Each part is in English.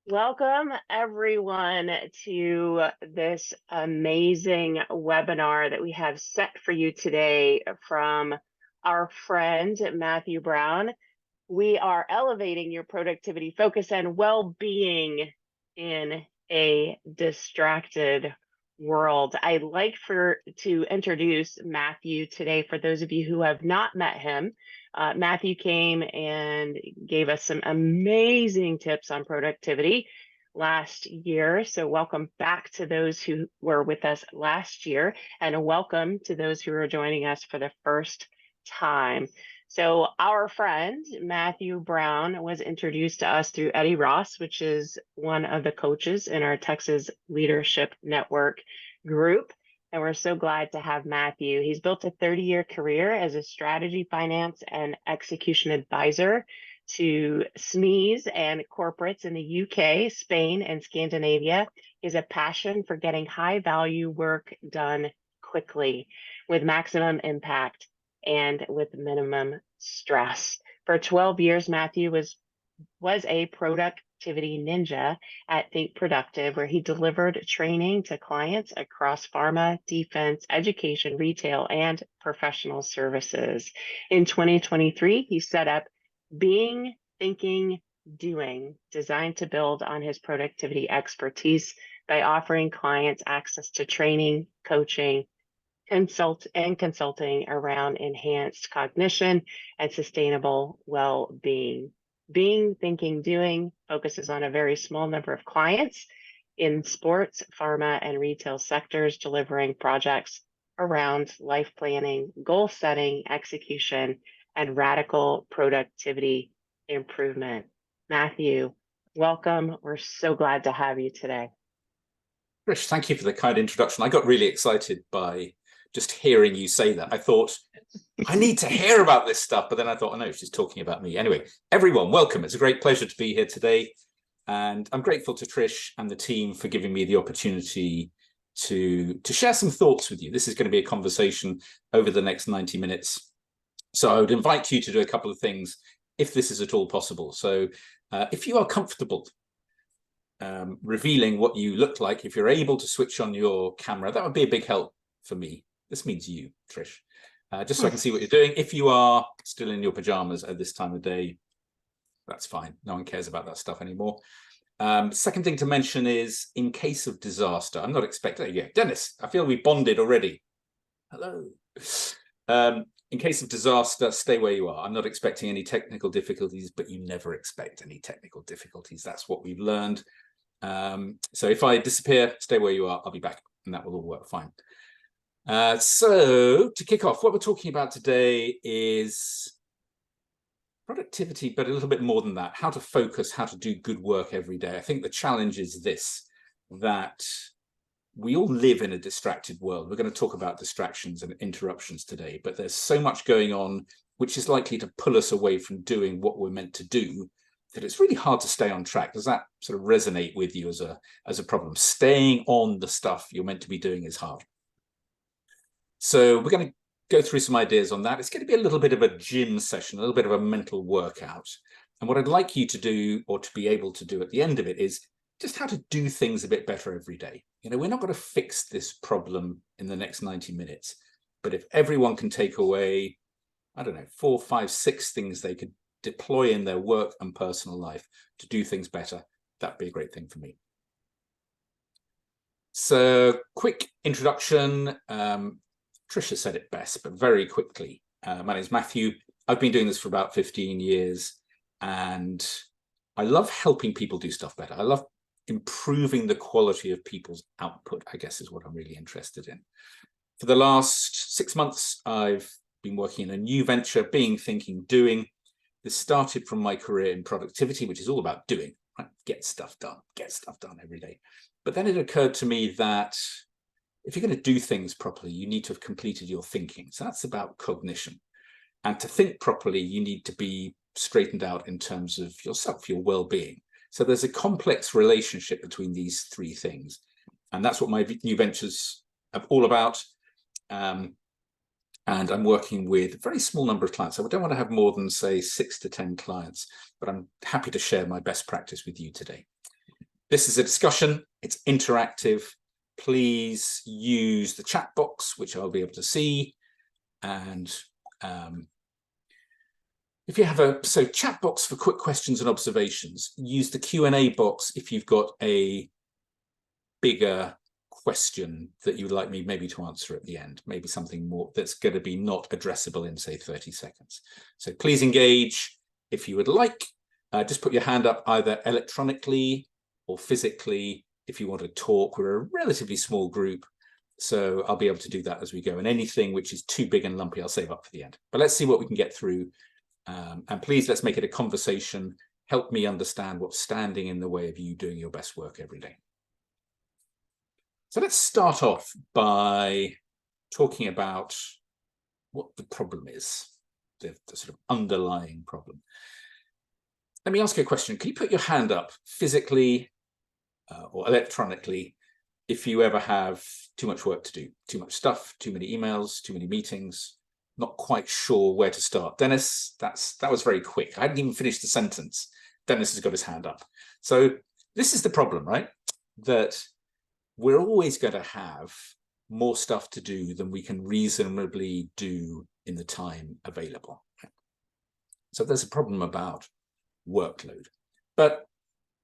Welcome, everyone, to this amazing webinar that we have set for you today from our friend Matthew Brown. We are elevating your productivity, focus, and well-being in a distracted world. I'd like to introduce Matthew today for those of you who have not met him. Matthew came and gave us some amazing tips on productivity last year. So welcome back to those who were with us last year, and a welcome to those who are joining us for the first time. So our friend Matthew Brown was introduced to us through Eddie Ross, which is one of the coaches in our Texas Leadership Network group. And we're so glad to have Matthew. He's built a 30-year career as a strategy, finance, and execution advisor to SMEs and corporates in the UK, Spain, and Scandinavia. He has a passion for getting high-value work done quickly with maximum impact and with minimum stress. For 12 years, Matthew was a productivity ninja at Think Productive, where he delivered training to clients across pharma, defense, education, retail, and professional services. In 2023, he set up Being, Thinking, Doing, designed to build on his productivity expertise by offering clients access to training, coaching, consulting around enhanced cognition and sustainable well-being. Being, Thinking, Doing focuses on a very small number of clients in sports, pharma, and retail sectors, delivering projects around life planning, goal setting, execution, and radical productivity improvement. Matthew, welcome. We're so glad to have you today. Trish, thank you for the kind introduction. I got really excited by just hearing you say that. I thought, I need to hear about this stuff, but then I thought, oh no, she's talking about me. Anyway, everyone, welcome. It's a great pleasure to be here today. And I'm grateful to Trish and the team for giving me the opportunity to share some thoughts with you. This is going to be a conversation over the next 90 minutes. So I would invite you to do a couple of things if this is at all possible. So if you are comfortable revealing what you look like, if you're able to switch on your camera, that would be a big help for me. This means you, Trish, just so I can see what you're doing. If you are still in your pajamas at this time of day, that's fine. No one cares about that stuff anymore. Second thing to mention is, in case of disaster, I'm not expecting, yeah, Dennis, I feel we bonded already. Hello. In case of disaster, stay where you are. I'm not expecting any technical difficulties, but you never expect any technical difficulties. That's what we've learned. So if I disappear, stay where you are, I'll be back, and that will all work fine. So to kick off, what we're talking about today is productivity, but a little bit more than that, how to focus, how to do good work every day. I think the challenge is this, that we all live in a distracted world. We're going to talk about distractions and interruptions today, but there's so much going on which is likely to pull us away from doing what we're meant to do, that it's really hard to stay on track. Does that sort of resonate with you as a problem? Staying on the stuff you're meant to be doing is hard. So we're going to go through some ideas on that. It's going to be a little bit of a gym session, a little bit of a mental workout. And what I'd like you to do, or to be able to do at the end of it, is just how to do things a bit better every day. You know, we're not going to fix this problem in the next 90 minutes, but if everyone can take away, I don't know, 4, 5, 6 things they could deploy in their work and personal life to do things better, that'd be a great thing for me. So, quick introduction. Tricia said it best, but very quickly. My name is Matthew. I've been doing this for about 15 years, and I love helping people do stuff better. I love improving the quality of people's output, I guess, is what I'm really interested in. For the last 6 months, I've been working in a new venture, Being, Thinking, Doing. This started from my career in productivity, which is all about doing, right? Get stuff done every day. But then it occurred to me that if you're going to do things properly, you need to have completed your thinking. So that's about cognition. And to think properly, you need to be straightened out in terms of yourself, your well-being. So there's a complex relationship between these 3 things. And that's what my new ventures are all about. And I'm working with a very small number of clients. So I don't want to have more than, say, 6 to 10 clients, but I'm happy to share my best practice with you today. This is a discussion. It's interactive. Please use the chat box, which I'll be able to see. And if you have a chat box for quick questions and observations, use the Q&A box if you've got a bigger question that you would like me maybe to answer at the end, maybe something more that's going to be not addressable in, say, 30 seconds. So please engage. If you would like, just put your hand up either electronically or physically if you want to talk. We're a relatively small group, so I'll be able to do that as we go. And anything which is too big and lumpy, I'll save up for the end. But let's see what we can get through. And please, let's make it a conversation. Help me understand what's standing in the way of you doing your best work every day. So let's start off by talking about what the problem is, the sort of underlying problem. Let me ask you a question. Can you put your hand up physically or electronically if you ever have too much work to do, too much stuff, too many emails, too many meetings, not quite sure where to start? Dennis, that was very quick. I hadn't even finished the sentence. Dennis has got his hand up. So this is the problem, right? That we're always going to have more stuff to do than we can reasonably do in the time available. So there's a problem about workload, but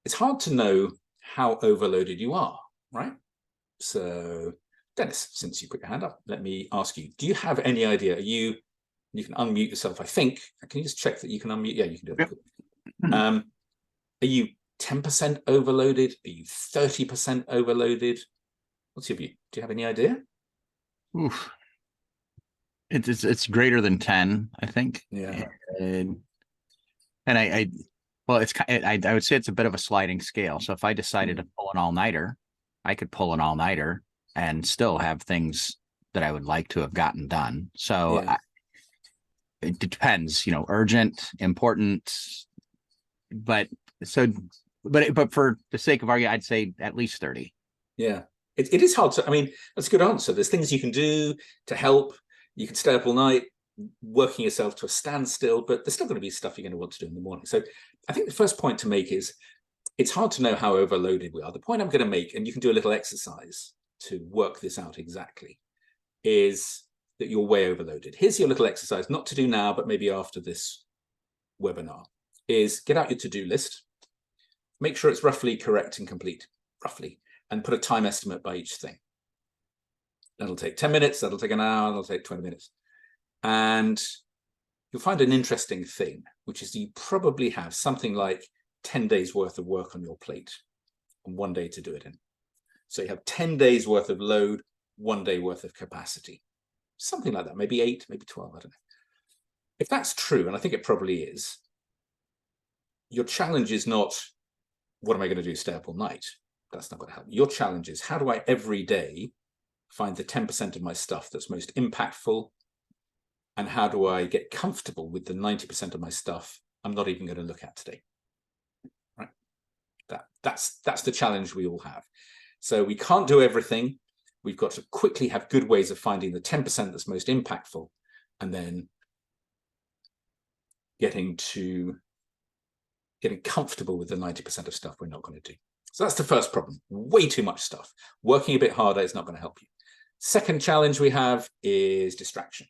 it's hard to know how overloaded you are, right? So Dennis, since you put your hand up, let me ask you, do you have any idea? You can unmute yourself, I think. Can you just check that you can unmute? Yeah, you can do it. Yep. Are you 10% overloaded? Are you 30% overloaded? What's your view? Do you have any idea? Oof. It's greater than 10, I think. Yeah. And I would say it's a bit of a sliding scale. So if I decided to pull an all-nighter, I could pull an all-nighter and still have things that I would like to have gotten done. So yeah. It depends, urgent, important, but for the sake of argument, I'd say at least 30. Yeah, it is hard to, I mean, that's a good answer. There's things you can do to help. You can stay up all night working yourself to a standstill, but there's still going to be stuff you're going to want to do in the morning. So I think the first point to make is it's hard to know how overloaded we are. The point I'm going to make, and you can do a little exercise to work this out exactly, is that you're way overloaded. Here's your little exercise, not to do now, but maybe after this webinar, is get out your to-do list, make sure it's roughly correct and complete, roughly, and put a time estimate by each thing. That'll take 10 minutes, that'll take an hour, that'll take 20 minutes. And you'll find an interesting thing, which is you probably have something like 10 days worth of work on your plate and 1 day to do it in. So you have 10 days worth of load, 1 day worth of capacity. Something like that, maybe 8, maybe 12, I don't know. If that's true, and I think it probably is, your challenge is not, what am I going to do, stay up all night? That's not going to help. Your challenge is, how do I every day find the 10% of my stuff that's most impactful? And how do I get comfortable with the 90% of my stuff I'm not even going to look at today? Right? That's the challenge we all have. So we can't do everything. We've got to quickly have good ways of finding the 10% that's most impactful, and then getting comfortable with the 90% of stuff we're not going to do. So that's the first problem. Way too much stuff. Working a bit harder is not going to help you. Second challenge we have is distraction.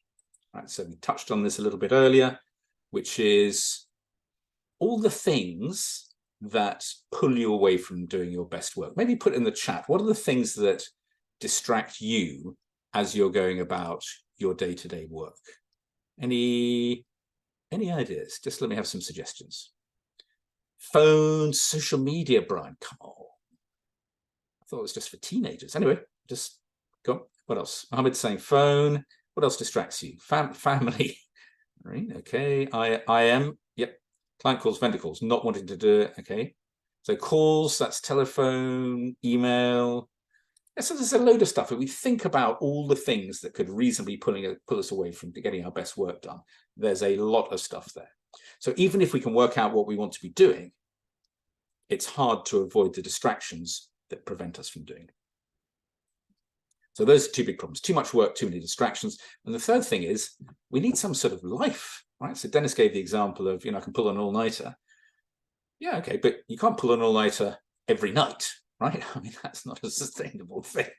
Right, so we touched on this a little bit earlier, which is all the things that pull you away from doing your best work. Maybe put in the chat, what are the things that distract you as you're going about your day-to-day work? Any ideas? Just let me have some suggestions. Phone, social media, Brian, come on. I thought it was just for teenagers. Anyway, just go on. What else? Mohammed's saying phone. What else distracts you? Family. Right, okay. I am, yep. Client calls, vendor calls, not wanting to do it. Okay. So calls, that's telephone, email. Yeah, so there's a load of stuff. If we think about all the things that could reasonably pull us away from getting our best work done, there's a lot of stuff there. So even if we can work out what we want to be doing, it's hard to avoid the distractions that prevent us from doing it. So those are two big problems: too much work, too many distractions. And the third thing is we need some sort of life, right? So Dennis gave the example of, I can pull an all-nighter. Yeah, okay, but you can't pull an all-nighter every night, right? I mean, that's not a sustainable thing.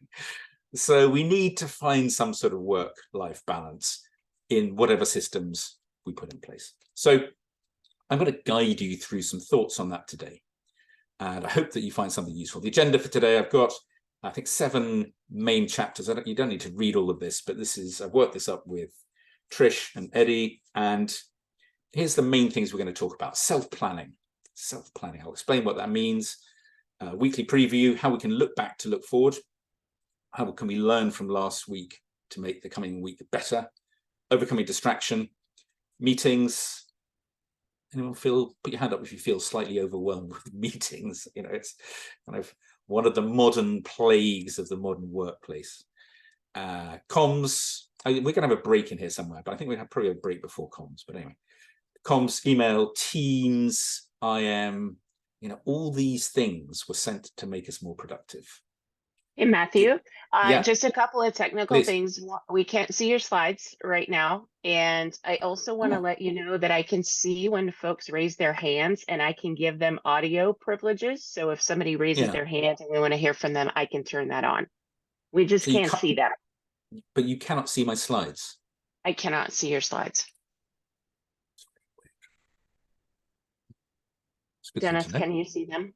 So we need to find some sort of work-life balance in whatever systems we put in place. So I'm going to guide you through some thoughts on that today. And I hope that you find something useful. The agenda for today, I've got, I think, 7 main chapters. You don't need to read all of this, but I've worked this up with Trish and Eddie. And here's the main things we're going to talk about. Self-planning. Self-planning. I'll explain what that means. Weekly preview, how we can look back to look forward. How can we learn from last week to make the coming week better? Overcoming distraction. Meetings. Anyone put your hand up if you feel slightly overwhelmed with meetings. You know, it's kind of one of the modern plagues of the modern workplace. Comms. We're going to have a break in here somewhere, but I think we have probably a break before comms. But anyway, comms, email, Teams, IM, all these things were sent to make us more productive. Hey, Matthew, Yeah. just a couple of technical Please. things. We can't see your slides right now. And I also want to let you know that I can see when folks raise their hands and I can give them audio privileges. So if somebody raises their hand and we want to hear from them, I can turn that on. We just can't see that. But you cannot see my slides. I cannot see your slides. Dennis, can you see them?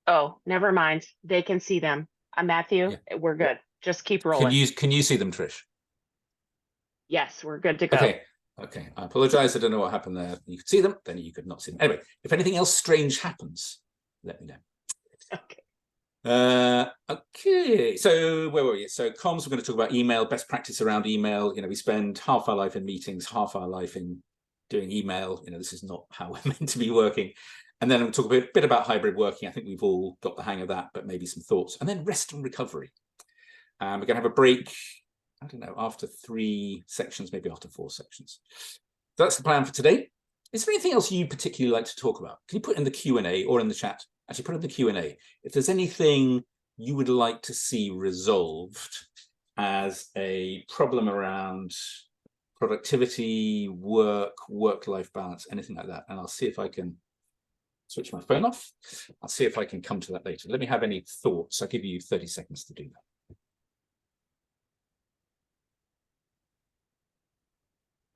Oh, never mind. They can see them. Matthew, we're good. Just keep rolling. Can you see them, Trish? Yes, we're good to go. Okay. I apologize. I don't know what happened there. You could see them, then you could not see them. Anyway, if anything else strange happens, let me know. Okay. So where were we? So comms, we're going to talk about email, best practice around email. We spend half our life in meetings, half our life in doing email. This is not how we're meant to be working. And then we'll talk a bit about hybrid working. I think we've all got the hang of that, but maybe some thoughts. And then rest and recovery. We're going to have a break, I don't know, after 3 sections, maybe after 4 sections. So that's the plan for today. Is there anything else you particularly like to talk about? Can you put in the Q&A or in the chat? Actually, put in the Q&A. If there's anything you would like to see resolved as a problem around productivity, work-life balance, anything like that. And I'll see if I can switch my phone off. I'll see if I can come to that later. Let me have any thoughts. I'll give you 30 seconds to do that.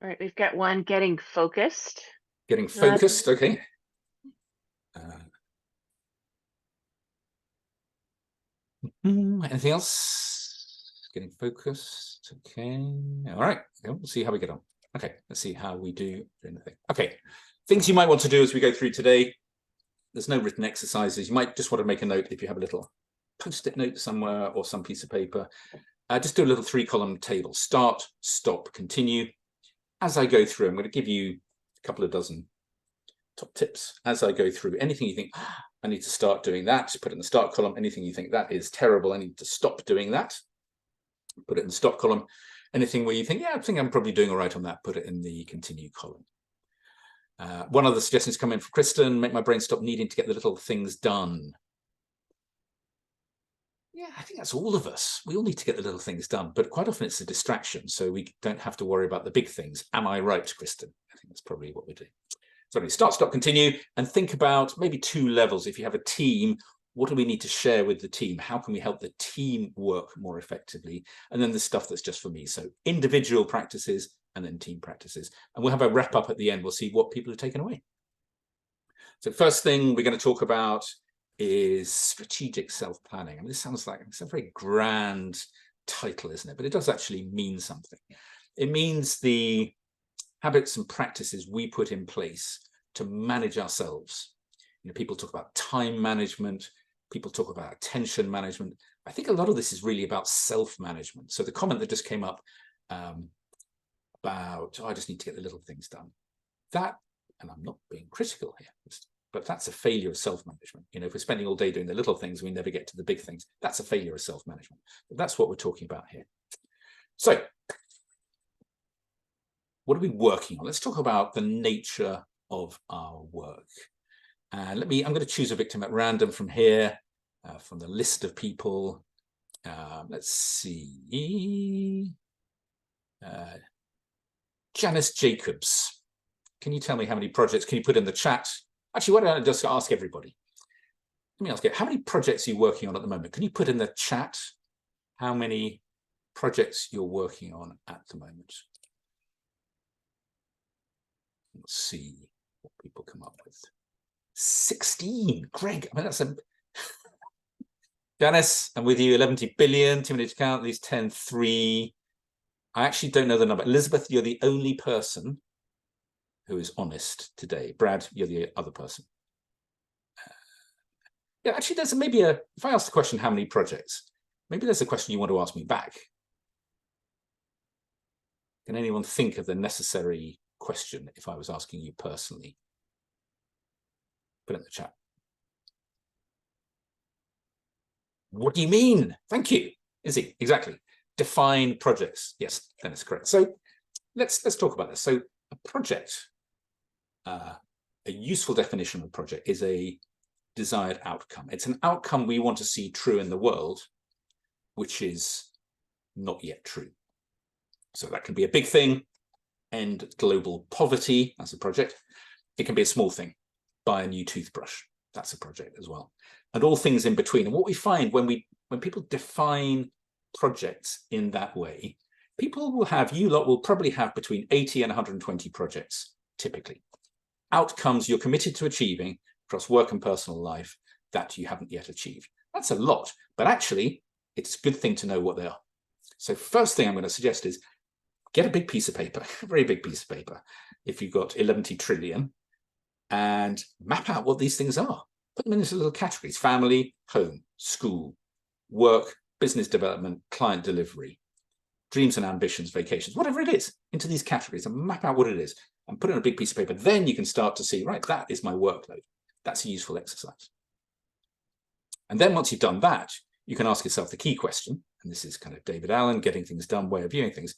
All right, we've got one getting focused. Getting focused, okay. Anything else? Getting focused, okay. All right, we'll see how we get on. Okay, let's see how we do during the thing. Okay, things you might want to do as we go through today. There's no written exercises. You might just want to make a note if you have a little post-it note somewhere or some piece of paper. Just do a little 3-column table. Start, stop, continue. As I go through, I'm going to give you a couple of dozen top tips. As I go through, anything you think, I need to start doing that, put it in the start column. Anything you think that is terrible, I need to stop doing that, put it in the stop column. Anything where you think, I think I'm probably doing all right on that, put it in the continue column. One of the suggestions come in from Kristen, make my brain stop needing to get the little things done. Yeah, I think that's all of us. We all need to get the little things done, but quite often it's a distraction, so we don't have to worry about the big things. Am I right, Kristen? I think that's probably what we're doing. So anyway, start, stop, continue, and think about maybe 2 levels. If you have a team, what do we need to share with the team? How can we help the team work more effectively? And then the stuff that's just for me. So individual practices and then team practices. And we'll have a wrap up at the end. We'll see what people have taken away. So first thing we're going to talk about is strategic self-planning. I mean, this sounds like it's a very grand title, isn't it? But it does actually mean something. It means the habits and practices we put in place to manage ourselves. People talk about time management. People talk about attention management. I think a lot of this is really about self-management. So the comment that just came up about, I just need to get the little things done. That, and I'm not being critical here, but that's a failure of self-management. If we're spending all day doing the little things, we never get to the big things. That's a failure of self-management. But that's what we're talking about here. So what are we working on? Let's talk about the nature of our work. And I'm going to choose a victim at random from here, from the list of people. Let's see. Janice Jacobs. Can you tell me how many projects? Can you put in the chat? Actually, why don't I just ask everybody? Let me ask you, how many projects are you working on at the moment? Can you put in the chat how many projects you're working on at the moment? Let's see what people come up with. 16. Greg, I mean, that's a... Janice, I'm with you. 11 billion, too many to count, at least 10, 3. I actually don't know the number. Elizabeth, you're the only person who is honest today. Brad, you're the other person. Yeah, actually, there's maybe a... If I ask the question, how many projects? Maybe there's a question you want to ask me back. Can anyone think of the necessary question if I was asking you personally? Put it in the chat. What do you mean? Thank you. Izzy, exactly. Define projects. Yes, Dennis, correct. So let's talk about this. So a project, a useful definition of a project is a desired outcome. It's an outcome we want to see true in the world, which is not yet true. So that can be a big thing, end global poverty, that's a project. It can be a small thing, buy a new toothbrush, that's a project as well. And all things in between. And what we find when people define projects in that way, people will have, you lot will probably have between 80 and 120 projects, typically. Outcomes you're committed to achieving across work and personal life that you haven't yet achieved. That's a lot, but actually, it's a good thing to know what they are. So first thing I'm going to suggest is get a big piece of paper, a very big piece of paper, if you've got 11 trillion, and map out what these things are. Put them into little categories: family, home, school, work, business development, client delivery, dreams and ambitions, vacations, whatever it is, into these categories and map out what it is and put it on a big piece of paper. Then you can start to see, right, that is my workload. That's a useful exercise. And then once you've done that, you can ask yourself the key question, and this is kind of David Allen, getting things done, way of viewing things.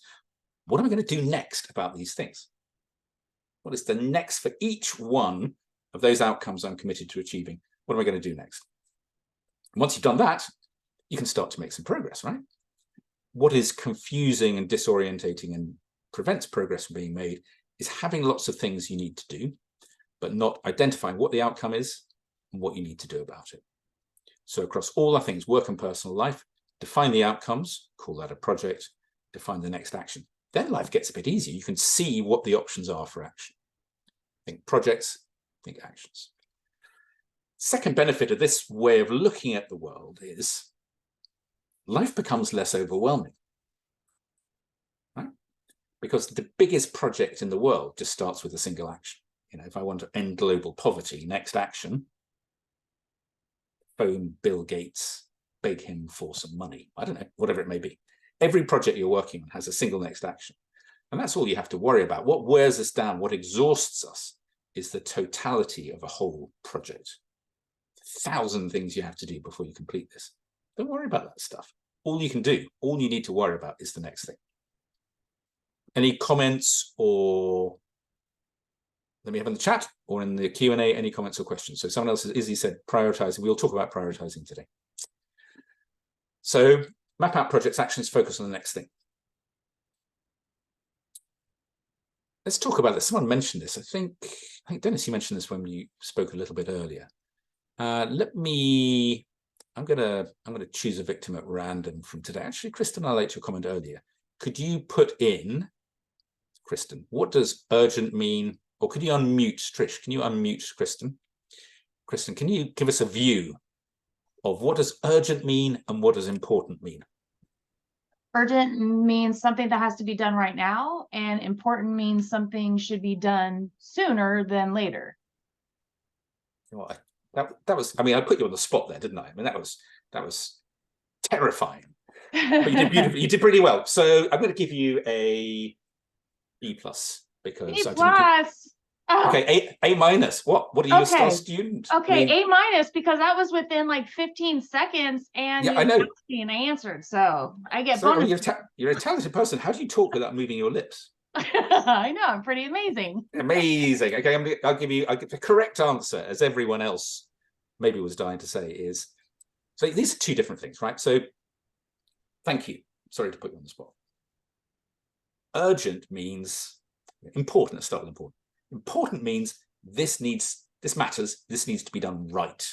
What am I going to do next about these things? What is the next for each one of those outcomes I'm committed to achieving? What am I going to do next? And once you've done that, you can start to make some progress, right? What is confusing and disorientating and prevents progress from being made is having lots of things you need to do, but not identifying what the outcome is and what you need to do about it. So across all our things, work and personal life, define the outcomes, call that a project, define the next action. Then life gets a bit easier. You can see what the options are for action. Think projects, think actions. Second benefit of this way of looking at the world is life becomes less overwhelming, right? Because the biggest project in the world just starts with a single action. You know, if I want to end global poverty, next action, phone Bill Gates, beg him for some money. I don't know, whatever it may be. Every project you're working on has a single next action. And that's all you have to worry about. What wears us down, what exhausts us, is the totality of a whole project. 1,000 things you have to do before you complete this. Don't worry about that stuff. All you can do, all you need to worry about is the next thing. Any comments, or let me have in the chat or in the Q&A, any comments or questions? So someone else, Izzy said prioritizing. We'll talk about prioritizing today. So map out projects, actions, focus on the next thing. Let's talk about this. Someone mentioned this. I think Dennis, you mentioned this when you spoke a little bit earlier. I'm gonna choose a victim at random from today. Actually, Kristen, I liked your comment earlier. Could you put in, Kristen, what does urgent mean? Or could you unmute Trish? Can you unmute Kristen? Kristen, can you give us a view of what does urgent mean and what does important mean? Urgent means something that has to be done right now, and important means something should be done sooner than later. Well, that was, I mean, I put you on the spot there, didn't I? I mean, that was terrifying. But you did beautifully. You did pretty well. So I'm going to give you a B+ because B+. Okay, A-. What are you, a star student? Okay, I mean, A- because that was within like 15 seconds, and yeah, you I know. asked me and I answered, so I get So, bonus. you're a talented person. How do you talk without moving your lips? I know, I'm pretty amazing. Amazing. Okay, I'll give the correct answer, as everyone else maybe was dying to say, is, so these are two different things, right? So thank you. Sorry to put you on the spot. Urgent means important. Let's start with important. Important means this matters, this needs to be done right.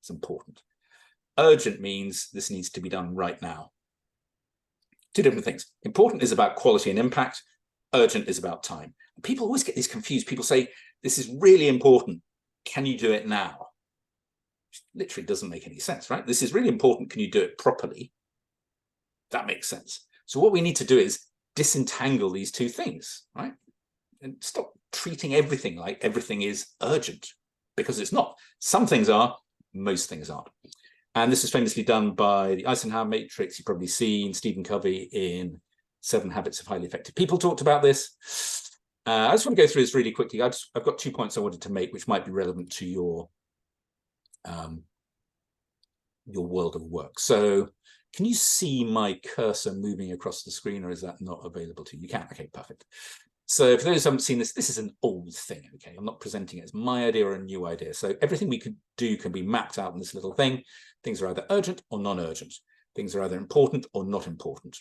It's important. Urgent means this needs to be done right now. Two different things. Important is about quality and impact. Urgent is about time. People always get these confused. People say, this is really important. Can you do it now? Which literally doesn't make any sense, right? This is really important. Can you do it properly? That makes sense. So what we need to do is disentangle these two things, right? And stop treating everything like everything is urgent, because it's not. Some things are, most things aren't. And this is famously done by the Eisenhower matrix. You've probably seen Stephen Covey in 7 Habits of Highly Effective People talked about this. I just want to go through this really quickly. I've got 2 points I wanted to make, which might be relevant to your world of work. So can you see my cursor moving across the screen, or is that not available to you? You can. Okay, perfect. So for those who haven't seen this, this is an old thing, okay? I'm not presenting it as my idea or a new idea. So everything we could do can be mapped out in this little thing. Things are either urgent or non-urgent. Things are either important or not important.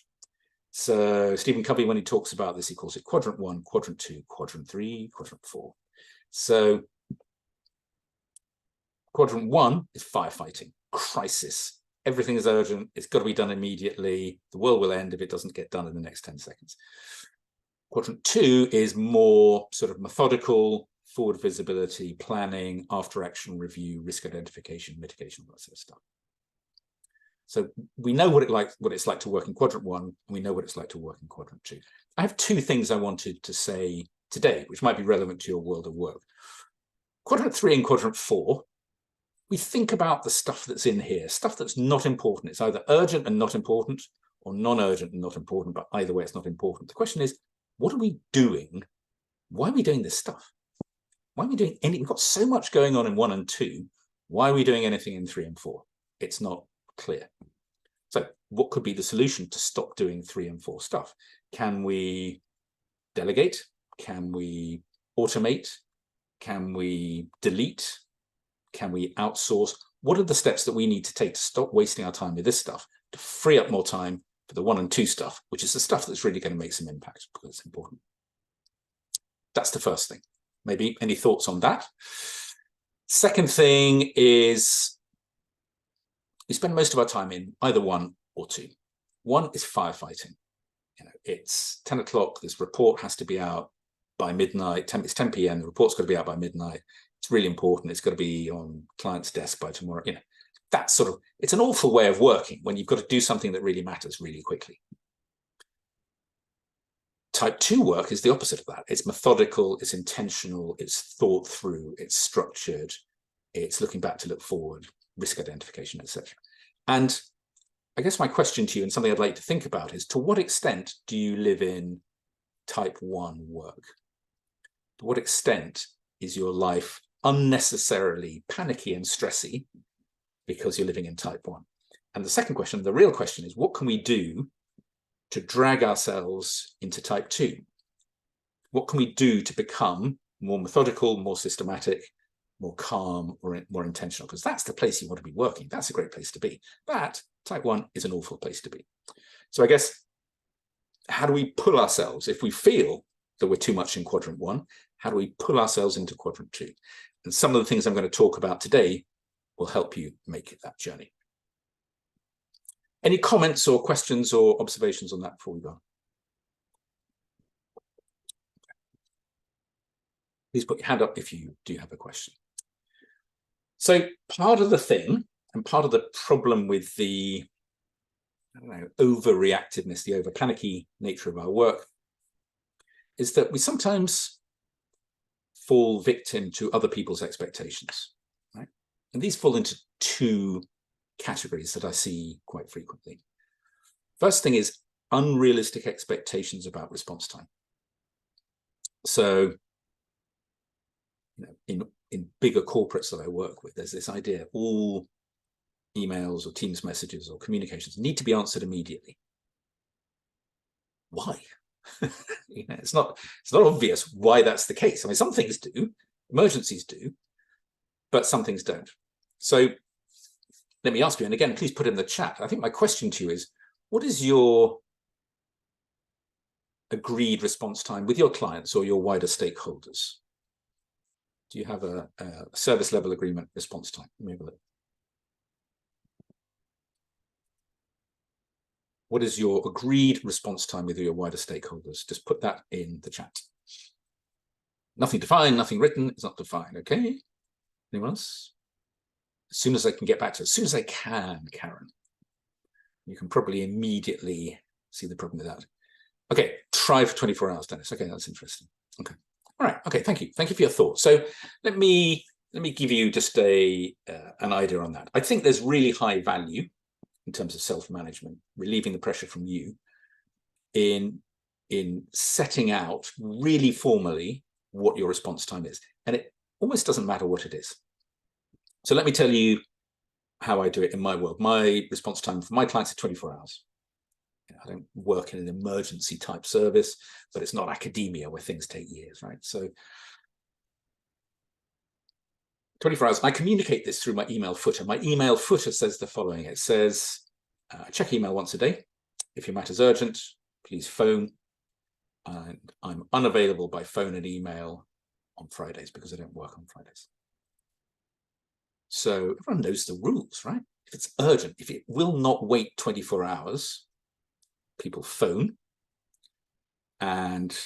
So Stephen Covey, when he talks about this, he calls it quadrant 1, quadrant 2, quadrant 3, quadrant 4. So quadrant 1 is firefighting, crisis. Everything is urgent. It's got to be done immediately. The world will end if it doesn't get done in the next 10 seconds. Quadrant 2 is more sort of methodical, forward visibility, planning, after action review, risk identification, mitigation, all that sort of stuff. So we know what it's like to work in quadrant 1, and we know what it's like to work in quadrant 2. I have 2 things I wanted to say today, which might be relevant to your world of work. Quadrant 3 and quadrant 4, we think about the stuff that's in here, stuff that's not important. It's either urgent and not important, or non-urgent and not important, but either way, it's not important. The question is, what are we doing? Why are we doing this stuff? Why are we doing any? We've got so much going on in 1 and 2. Why are we doing anything in 3 and 4? It's not clear. So what could be the solution to stop doing 3 and 4 stuff? Can we delegate? Can we automate? Can we delete? Can we outsource? What are the steps that we need to take to stop wasting our time with this stuff, to free up more time for the 1 and 2 stuff, which is the stuff that's really going to make some impact because it's important? That's the first thing. Maybe any thoughts on that? Second thing is, we spend most of our time in either 1 or 2. 1 is firefighting. You know, it's 10 o'clock. This report has to be out by midnight. It's 10 p.m. The report's got to be out by midnight. It's really important. It's got to be on client's desk by tomorrow. You know, that's sort of, it's an awful way of working when you've got to do something that really matters really quickly. Type 2 work is the opposite of that. It's methodical, it's intentional, it's thought through, it's structured, it's looking back to look forward, risk identification, etc. And I guess my question to you, and something I'd like to think about, is to what extent do you live in type 1 work? To what extent is your life unnecessarily panicky and stressy because you're living in type 1? And the second question, the real question, is what can we do to drag ourselves into type 2? What can we do to become more methodical, more systematic, more calm, or more intentional? Because that's the place you want to be working. That's a great place to be. But type 1 is an awful place to be. So I guess, how do we pull ourselves, if we feel that we're too much in quadrant 1, how do we pull ourselves into quadrant 2? And some of the things I'm going to talk about today will help you make that journey. Any comments or questions or observations on that before we go? Please put your hand up if you do have a question. So part of the thing, and part of the problem with the, I don't know, overreactiveness, the over-panicky nature of our work, is that we sometimes fall victim to other people's expectations, right? And these fall into 2 categories that I see quite frequently. First thing is unrealistic expectations about response time. So, you know, in bigger corporates that I work with, there's this idea all emails or Teams messages or communications need to be answered immediately. Why? You know, it's not obvious why that's the case. I mean, some things do, emergencies do, but some things don't. So let me ask you, and again, please put in the chat. I think my question to you is, what is your agreed response time with your clients or your wider stakeholders? Do you have a service level agreement response time? Let me have a look. What is your agreed response time with your wider stakeholders? Just put that in the chat. Nothing defined, nothing written. It's not defined. Okay. Anyone else? As soon as I can get back to it, as soon as I can, Karen. You can probably immediately see the problem with that. Okay, try for 24 hours, Dennis. Okay, that's interesting. Okay. All right. Okay, thank you. Thank you for your thoughts. So let me give you just an idea on that. I think there's really high value in terms of self-management, relieving the pressure from you in setting out really formally what your response time is. And it almost doesn't matter what it is. So let me tell you how I do it in my world. My response time for my clients is 24 hours. I don't work in an emergency type service, but it's not academia where things take years, right? So 24 hours, I communicate this through my email footer. My email footer says the following. It says, check email once a day. If your matter's urgent, please phone. And I'm unavailable by phone and email on Fridays because I don't work on Fridays. So everyone knows the rules, right? If it's urgent, if it will not wait 24 hours, people phone. And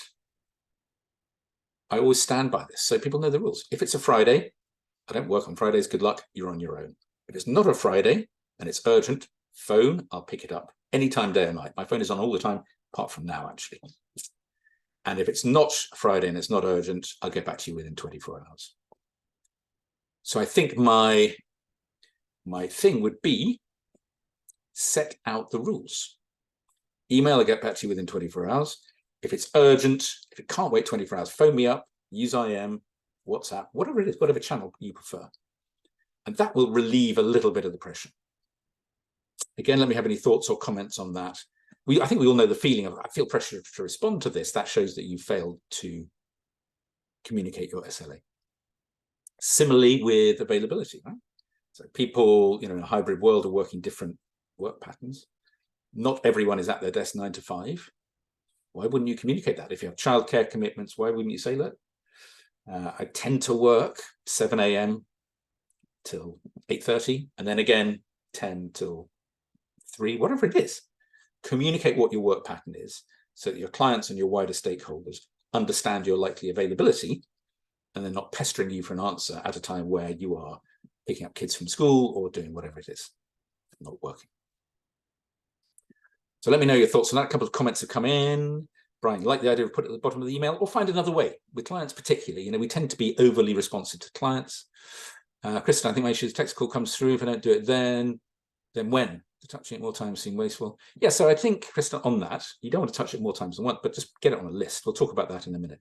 I always stand by this. So people know the rules. If it's a Friday, I don't work on Fridays, good luck, you're on your own. If it's not a Friday and it's urgent, phone, I'll pick it up anytime, day or night. My phone is on all the time, apart from now, actually. And if it's not Friday and it's not urgent, I'll get back to you within 24 hours. So I think my thing would be set out the rules. Email, I'll get back to you within 24 hours. If it's urgent, if it can't wait 24 hours, phone me up, use IM, WhatsApp, whatever it is, whatever channel you prefer. And that will relieve a little bit of the pressure. Again, let me have any thoughts or comments on that. I think we all know the feeling of, I feel pressure to respond to this. That shows that you failed to communicate your SLA. Similarly with availability, right? So people, in a hybrid world are working different work patterns. Not everyone is at their desk 9 to 5. Why wouldn't you communicate that? If you have childcare commitments, why wouldn't you say, look, I tend to work 7 a.m. till 8:30, and then again 10 till 3, whatever it is. Communicate what your work pattern is so that your clients and your wider stakeholders understand your likely availability, and they're not pestering you for an answer at a time where you are picking up kids from school or doing whatever it is, not working. So let me know your thoughts on that. A couple of comments have come in. Brian, you like the idea of put it at the bottom of the email, or find another way with clients particularly. We tend to be overly responsive to clients. Kristen, I think my issue is text call comes through. If I don't do it then when? Touching it more times seems wasteful. Yeah, so I think, Kristen, on that, you don't want to touch it more times than once, but just get it on a list. We'll talk about that in a minute.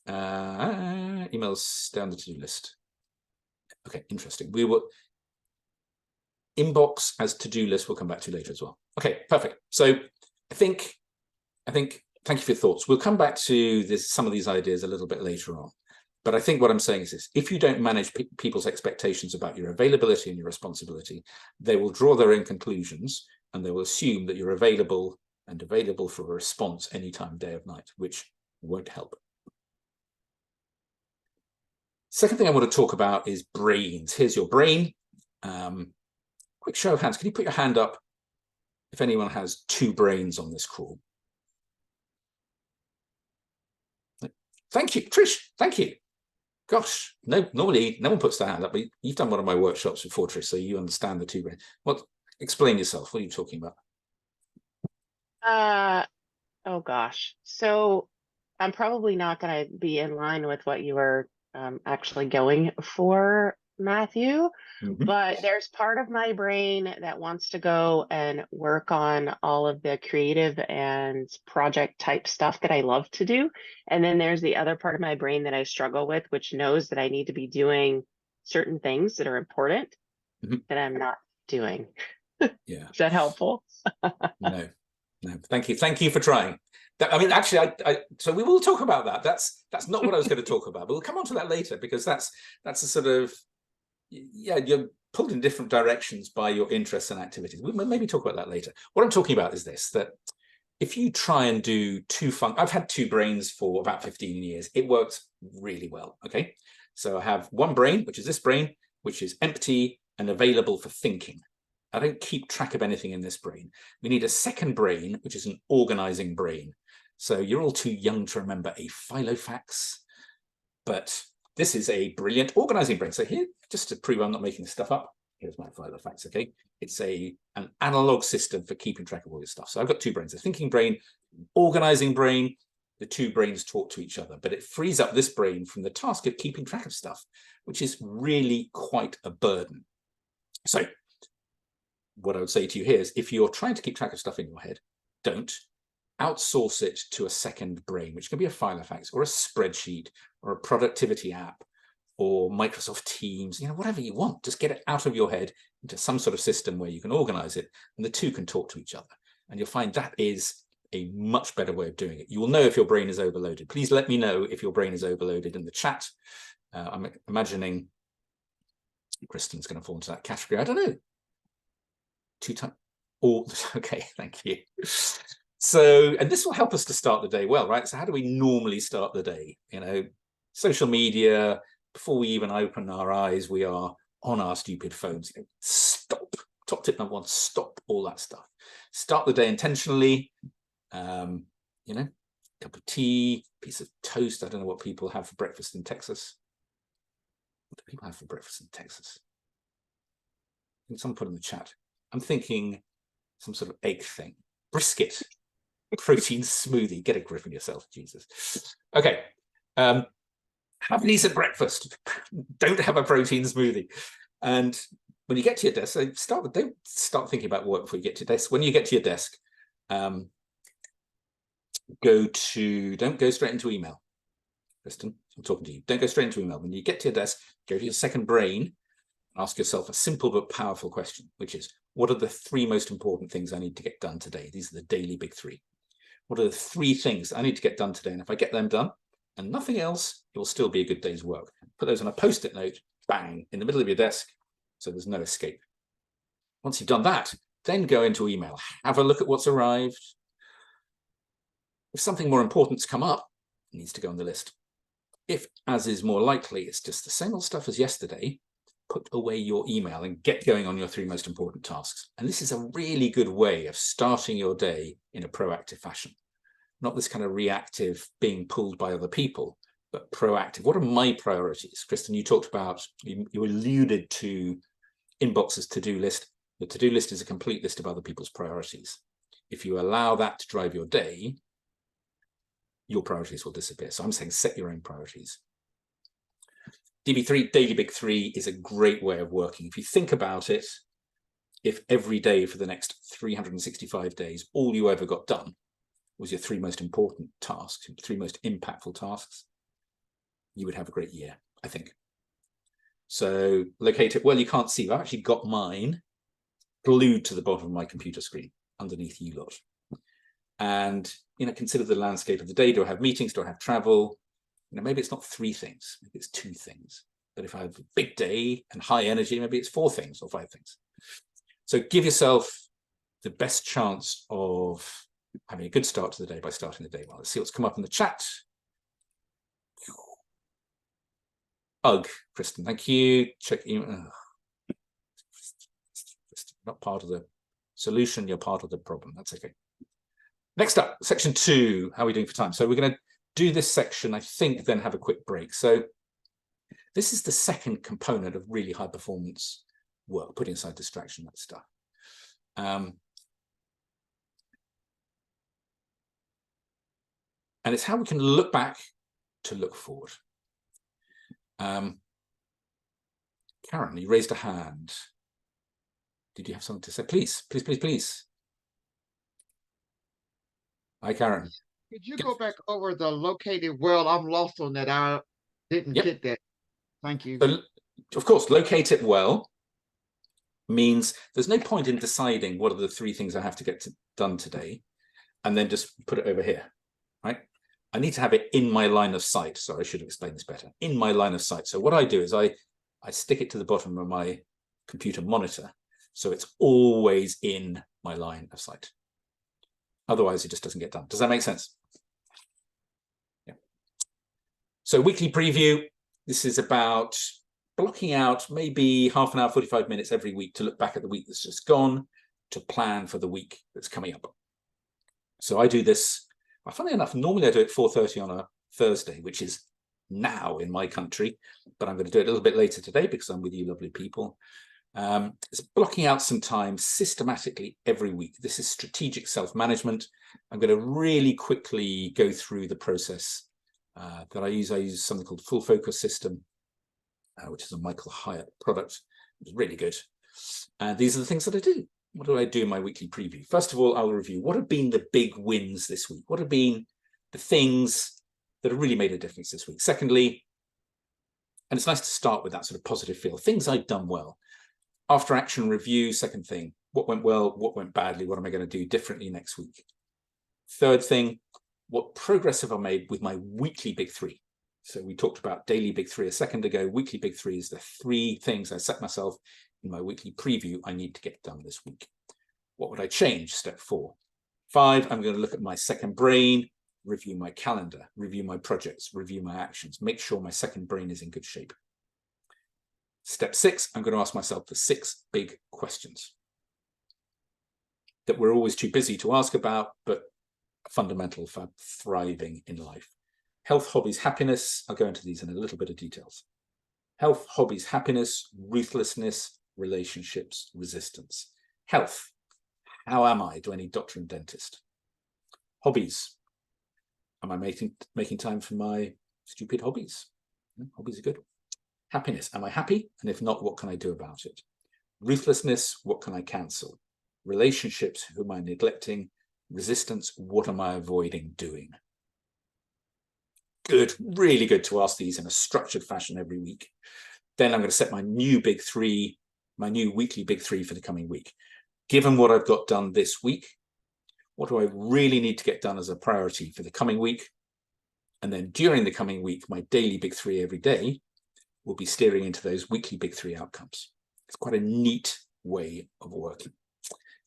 Emails down the to-do list. Okay, interesting. We will inbox as to-do list. We'll come back to later as well. Okay, perfect. So I think thank you for your thoughts. We'll come back to some of these ideas a little bit later on. But I think what I'm saying is this: if you don't manage people's expectations about your availability and your responsibility, they will draw their own conclusions and they will assume that you're available for a response anytime, day or night, which won't help. Second thing I want to talk about is brains. Here's your brain. Quick show of hands. Can you put your hand up if anyone has 2 brains on this call? Thank you, Trish. Thank you. Gosh, no, normally no one puts their hand up, but you've done one of my workshops before, Trish, so you understand the 2 brains. Explain yourself. What are you talking about? Oh gosh. So I'm probably not going to be in line with what you were actually going for, Matthew, but there's part of my brain that wants to go and work on all of the creative and project type stuff that I love to do. And then there's the other part of my brain that I struggle with, which knows that I need to be doing certain things that are important that I'm not doing. Yeah. Is that helpful? No. Thank you for trying. Actually, so we will talk about that. That's not what I was going to talk about, but we'll come on to that later, because that's a sort of, you're pulled in different directions by your interests and activities. We'll maybe talk about that later. What I'm talking about is this: that if you try and do I've had 2 brains for about 15 years. It works really well. Okay, so I have one brain, which is this brain, which is empty and available for thinking. I don't keep track of anything in this brain. We need a second brain, which is an organizing brain. So you're all too young to remember a filofax, but this is a brilliant organizing brain. So here, just to prove I'm not making this stuff up, here's my filofax, okay? It's an analog system for keeping track of all your stuff. So I've got two brains, a thinking brain, organizing brain. The two brains talk to each other, but it frees up this brain from the task of keeping track of stuff, which is really quite a burden. So what I would say to you here is, if you're trying to keep track of stuff in your head, don't. Outsource it to a second brain, which can be a filofax or a spreadsheet or a productivity app or Microsoft Teams, whatever you want. Just get it out of your head into some sort of system where you can organize it, and the two can talk to each other. And you'll find that is a much better way of doing it. You will know if your brain is overloaded. Please let me know if your brain is overloaded in the chat. I'm imagining Kristen's going to fall into that category. I don't know. Okay, thank you. So, and this will help us to start the day well, right? So how do we normally start the day? Social media, before we even open our eyes, we are on our stupid phones. Stop. Top tip number one, stop all that stuff. Start the day intentionally. Cup of tea, piece of toast. I don't know what people have for breakfast in Texas. What do people have for breakfast in Texas? Can someone put in the chat? I'm thinking some sort of egg thing. Brisket. Protein smoothie. Get a grip on yourself, Jesus. Okay. Have a decent breakfast. Don't have a protein smoothie. And when you get to your desk, so don't start thinking about work before you get to your desk. When you get to your desk, don't go straight into email. Kristen, I'm talking to you. Don't go straight into email. When you get to your desk, go to your second brain, ask yourself a simple but powerful question, which is, what are the three most important things I need to get done today? These are the daily big three. What are the three things I need to get done today? And if I get them done and nothing else, it will still be a good day's work. Put those on a post-it note, bang, in the middle of your desk, so there's no escape. Once you've done that, then go into email. Have a look at what's arrived. If something more important's come up, it needs to go on the list. If, as is more likely, it's just the same old stuff as yesterday, put away your email and get going on your three most important tasks. And this is a really good way of starting your day in a proactive fashion. Not this kind of reactive being pulled by other people, but proactive. What are my priorities? Kristen, you talked about, you alluded to Inbox's to-do list. The to-do list is a complete list of other people's priorities. If you allow that to drive your day, your priorities will disappear. So I'm saying set your own priorities. DB3, Daily Big Three, is a great way of working. If you think about it, if every day for the next 365 days, all you ever got done was your three most important tasks, three most impactful tasks, you would have a great year, I think. So locate it. Well, you can't see. I've actually got mine glued to the bottom of my computer screen underneath you lot. And, consider the landscape of the day. Do I have meetings? Do I have travel? Maybe it's not three things, maybe it's two things. But if I have a big day and high energy, maybe it's four things or five things. So give yourself the best chance of having a good start to the day by starting the day well. Let's see what's come up in the chat. Ugh, Kristen, thank you. Check email. Not part of the solution, you're part of the problem. That's okay. Next up, section 2, how are we doing for time? So we're going to do this section, I think, then have a quick break. So this is the second component of really high performance work, putting aside distraction, that stuff. And it's how we can look back to look forward. Karen, you raised a hand. Did you have something to say? Please, please, please, please. Hi, Karen. Could you go back over the located well? I'm lost on that. I didn't get that. Thank you. So, of course, locate it well means there's no point in deciding what are the three things I have to get done today and then just put it over here, right? I need to have it in my line of sight. So I should have explained this better. In my line of sight. So what I do is I stick it to the bottom of my computer monitor. So it's always in my line of sight. Otherwise, it just doesn't get done. Does that make sense? Yeah. So weekly preview. This is about blocking out maybe half an hour, 45 minutes every week to look back at the week that's just gone, to plan for the week that's coming up. So I do this, funnily enough, normally I do it 4:30 on a Thursday, which is now in my country, but I'm going to do it a little bit later today because I'm with you lovely people. It's blocking out some time systematically every week. This is strategic self-management. I'm going to really quickly go through the process that I use. I use something called Full Focus System, which is a Michael Hyatt product. It's really good. And these are the things that I do. What do I do in my weekly preview? First of all, I'll review what have been the big wins this week. What have been the things that have really made a difference this week? Secondly, and it's nice to start with that sort of positive feel, things I've done well. After action review, second thing, what went well, what went badly, what am I going to do differently next week? Third thing, what progress have I made with my weekly big three? So we talked about daily big three a second ago. Weekly big three is the 3 things I set myself in my weekly preview I need to get done this week. What would I change? Step 4. 5, I'm going to look at my second brain, review my calendar, review my projects, review my actions, make sure my second brain is in good shape. Step 6, I'm going to ask myself the 6 big questions that we're always too busy to ask about, but fundamental for thriving in life. Health, hobbies, happiness. I'll go into these in a little bit of details. Health, hobbies, happiness, ruthlessness, relationships, resistance. Health. How am I? Do I need doctor and dentist? Hobbies. Am I making time for my stupid hobbies? Hobbies are good. Happiness. Am I happy? And if not, what can I do about it? Ruthlessness. What can I cancel? Relationships. Who am I neglecting? Resistance. What am I avoiding doing? Good. Really good to ask these in a structured fashion every week. Then I'm going to set my new big 3, my new weekly big 3 for the coming week. Given what I've got done this week, what do I really need to get done as a priority for the coming week? And then during the coming week, my daily big 3 every day will be steering into those weekly big 3 outcomes. It's quite a neat way of working.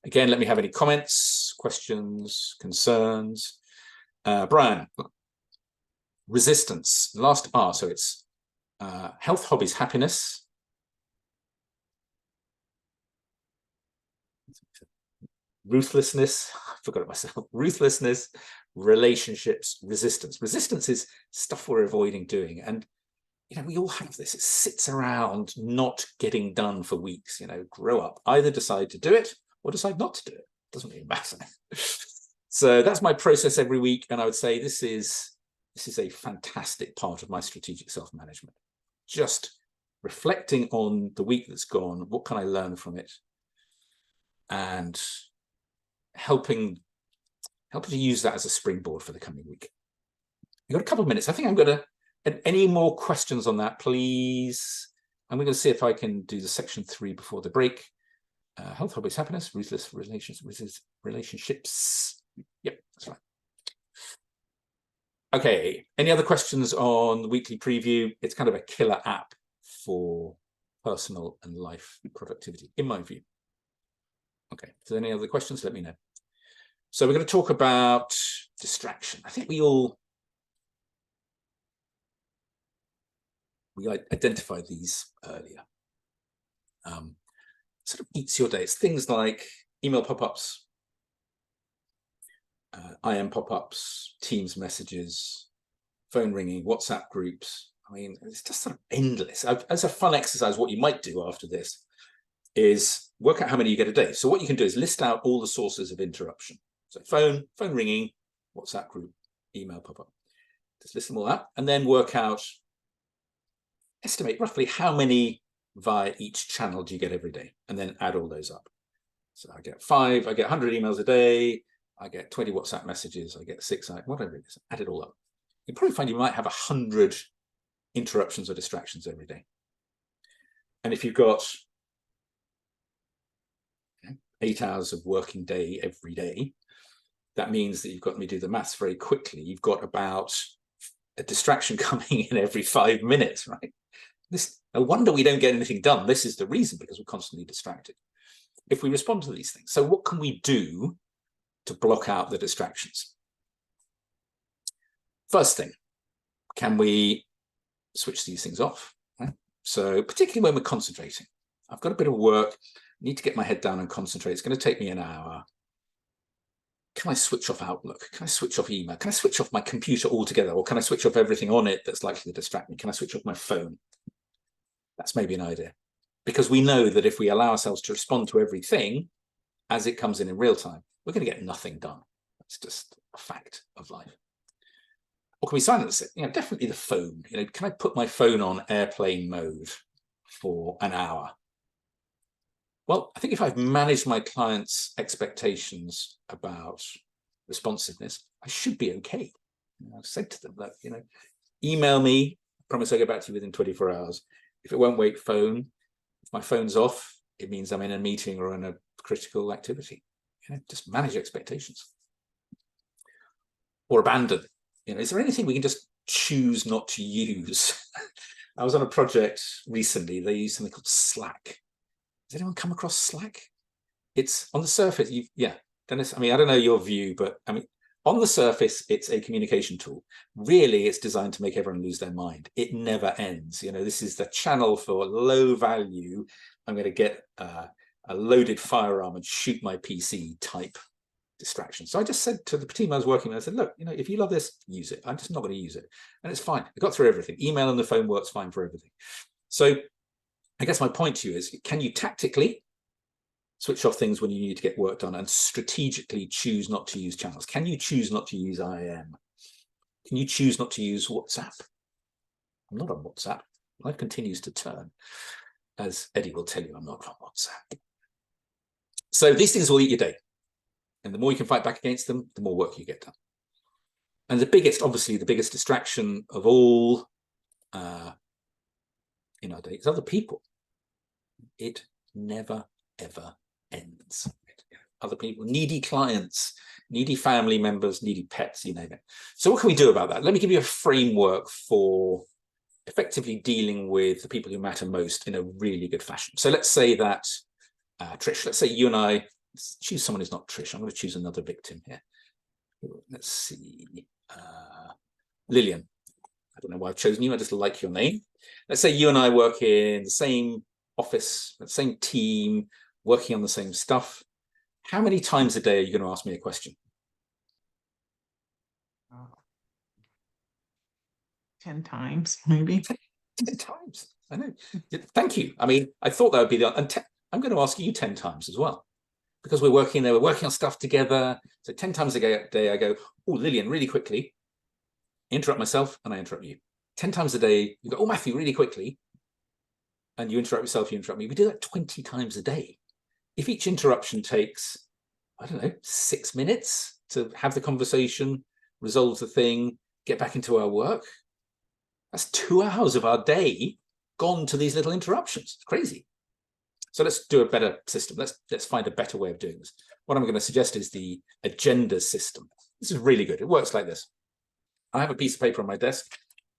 Again, let me have any comments, questions, concerns. Brian, resistance, last R, so it's health, hobbies, happiness. Ruthlessness, I forgot it myself. Ruthlessness, relationships, resistance. Resistance is stuff we're avoiding doing. And, you know, we all have this. It sits around not getting done for weeks. You know, grow up. Either decide to do it or decide not to do it. Doesn't really matter. So that's my process every week. And I would say this is a fantastic part of my strategic self-management. Just reflecting on the week that's gone. What can I learn from it? And helping to use that as a springboard for the coming week. You've got a couple of minutes. I think I'm going to, any more questions on that, please? I'm going to see if I can do the section 3 before the break. Health, hobbies, happiness, ruthless relationships. Yep, that's right. Okay, any other questions on the weekly preview? It's kind of a killer app for personal and life productivity, in my view. Okay, if there's any other questions, let me know. So we're going to talk about distraction. I think we identified these earlier. Sort of eats your day. It's things like email pop-ups, IM pop-ups, Teams messages, phone ringing, WhatsApp groups. I mean, it's just sort of endless. As a fun exercise, what you might do after this is work out how many you get a day. So what you can do is list out all the sources of interruption. So phone ringing, WhatsApp group, email pop-up. Just list them all out and then work out, estimate roughly how many via each channel do you get every day, and then add all those up. So I get 5, I get 100 emails a day, I get 20 WhatsApp messages, I get 6, whatever it is, add it all up. You probably find you might have 100 interruptions or distractions every day. And if you've got 8 hours of working day every day, that means that you've got, let me do the maths very quickly, you've got about a distraction coming in every 5 minutes, right? No wonder we don't get anything done. This is the reason, because we're constantly distracted. If we respond to these things, so what can we do to block out the distractions? First thing, can we switch these things off? Right? So particularly when we're concentrating, I've got a bit of work, need to get my head down and concentrate. It's going to take me an hour. Can I switch off Outlook? Can I switch off email? Can I switch off my computer altogether? Or can I switch off everything on it that's likely to distract me? Can I switch off my phone? That's maybe an idea. Because we know that if we allow ourselves to respond to everything as it comes in real time, we're going to get nothing done. That's just a fact of life. Or can we silence it? Definitely the phone. Can I put my phone on airplane mode for an hour? Well, I think if I've managed my clients' expectations about responsiveness, I should be okay. I've said to them that, email me, I promise I'll get back to you within 24 hours. If it won't wait, phone. If my phone's off, it means I'm in a meeting or in a critical activity. Just manage expectations. Or abandon. Is there anything we can just choose not to use? I was on a project recently. They used something called Slack. Has anyone come across Slack? It's on the surface. Dennis, I don't know your view, but on the surface, it's a communication tool. Really, it's designed to make everyone lose their mind. It never ends. This is the channel for low value. I'm going to get a loaded firearm and shoot my PC type distraction. So I just said to the team I was working with, I said, look, if you love this, use it. I'm just not going to use it. And it's fine. I got through everything. Email and the phone works fine for everything. So I guess my point to you is, can you tactically switch off things when you need to get work done and strategically choose not to use channels? Can you choose not to use IM? Can you choose not to use WhatsApp? I'm not on WhatsApp. Life continues to turn. As Eddie will tell you, I'm not on WhatsApp. So these things will eat your day. And the more you can fight back against them, the more work you get done. And obviously the biggest distraction of all in our day is other people. It never, ever ends. Other people, needy clients, needy family members, needy pets, you name it. So what can we do about that? Let me give you a framework for effectively dealing with the people who matter most in a really good fashion. So let's say that, Trish, let's say you and I, choose someone who's not Trish. I'm going to choose another victim here. Let's see. Lillian. I don't know why I've chosen you. I just like your name. Let's say you and I work in the same office, the same team, working on the same stuff. How many times a day are you going to ask me a question? 10 times, maybe. 10 times. I know. Thank you. I thought that would be the... I'm going to ask you 10 times as well. Because we're working there, we're working on stuff together. So 10 times a day, I go, oh, Lillian, really quickly. Interrupt myself, and I interrupt you. 10 times a day, you go, oh, Matthew, really quickly. And you interrupt yourself, you interrupt me. We do that 20 times a day. If each interruption takes, I don't know, 6 minutes to have the conversation, resolve the thing, get back into our work, that's 2 hours of our day gone to these little interruptions. It's crazy. So let's do a better system. Let's find a better way of doing this. What I'm going to suggest is the agenda system. This is really good. It works like this. I have a piece of paper on my desk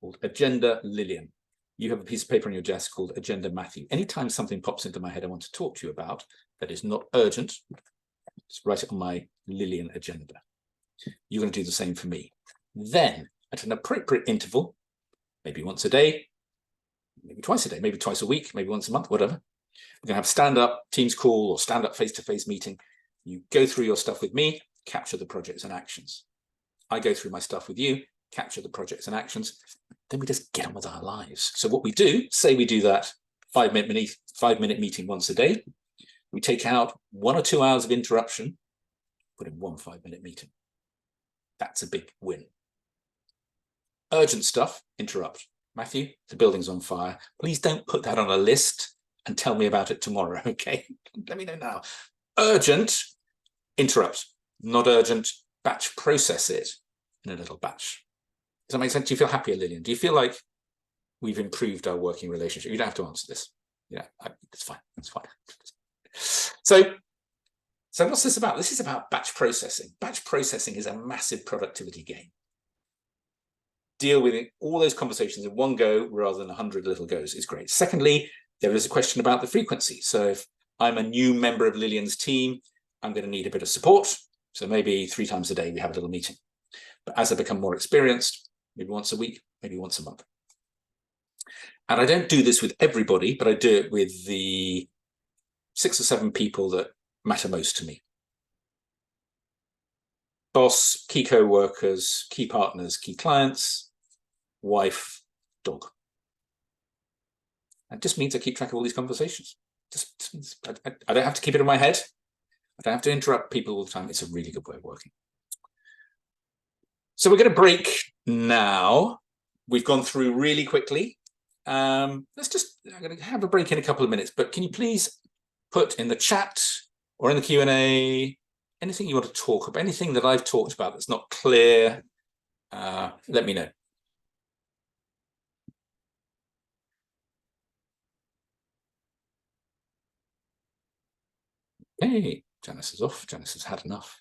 called Agenda Lillian. You have a piece of paper on your desk called Agenda Matthew. Anytime something pops into my head I want to talk to you about that is not urgent, just write it on my Lillian agenda. You're going to do the same for me. Then, at an appropriate interval, maybe once a day, maybe twice a day, maybe twice a week, maybe once a month, whatever, we're going to have stand-up Teams call or stand-up face-to-face meeting. You go through your stuff with me, capture the projects and actions. I go through my stuff with you, capture the projects and actions. Then we just get on with our lives. So what we do, say we do that 5-minute meeting once a day. We take out 1 or 2 hours of interruption, put in 1 5-minute meeting. That's a big win. Urgent stuff, interrupt. Matthew, the building's on fire. Please don't put that on a list and tell me about it tomorrow, okay? Let me know now. Urgent, interrupt. Not urgent, batch process it in a little batch. Does that make sense? Do you feel happier, Lillian? Do you feel like we've improved our working relationship? You don't have to answer this. It's fine. It's fine. So what's this about? This is about batch processing. Batch processing is a massive productivity gain. Deal with all those conversations in one go rather than 100 little goes is great. Secondly, there is a question about the frequency. So if I'm a new member of Lillian's team, I'm going to need a bit of support. So maybe 3 times a day we have a little meeting. But as I become more experienced, maybe once a week, maybe once a month. And I don't do this with everybody, but I do it with the 6 or 7 people that matter most to me. Boss, key co-workers, key partners, key clients, wife, dog. That just means I keep track of all these conversations. I don't have to keep it in my head. I don't have to interrupt people all the time. It's a really good way of working. So we're going to break now. We've gone through really quickly. I'm going to have a break in a couple of minutes, but can you please put in the chat or in the Q&A anything you want to talk about, anything that I've talked about that's not clear, let me know. Hey, Janice is off. Janice has had enough.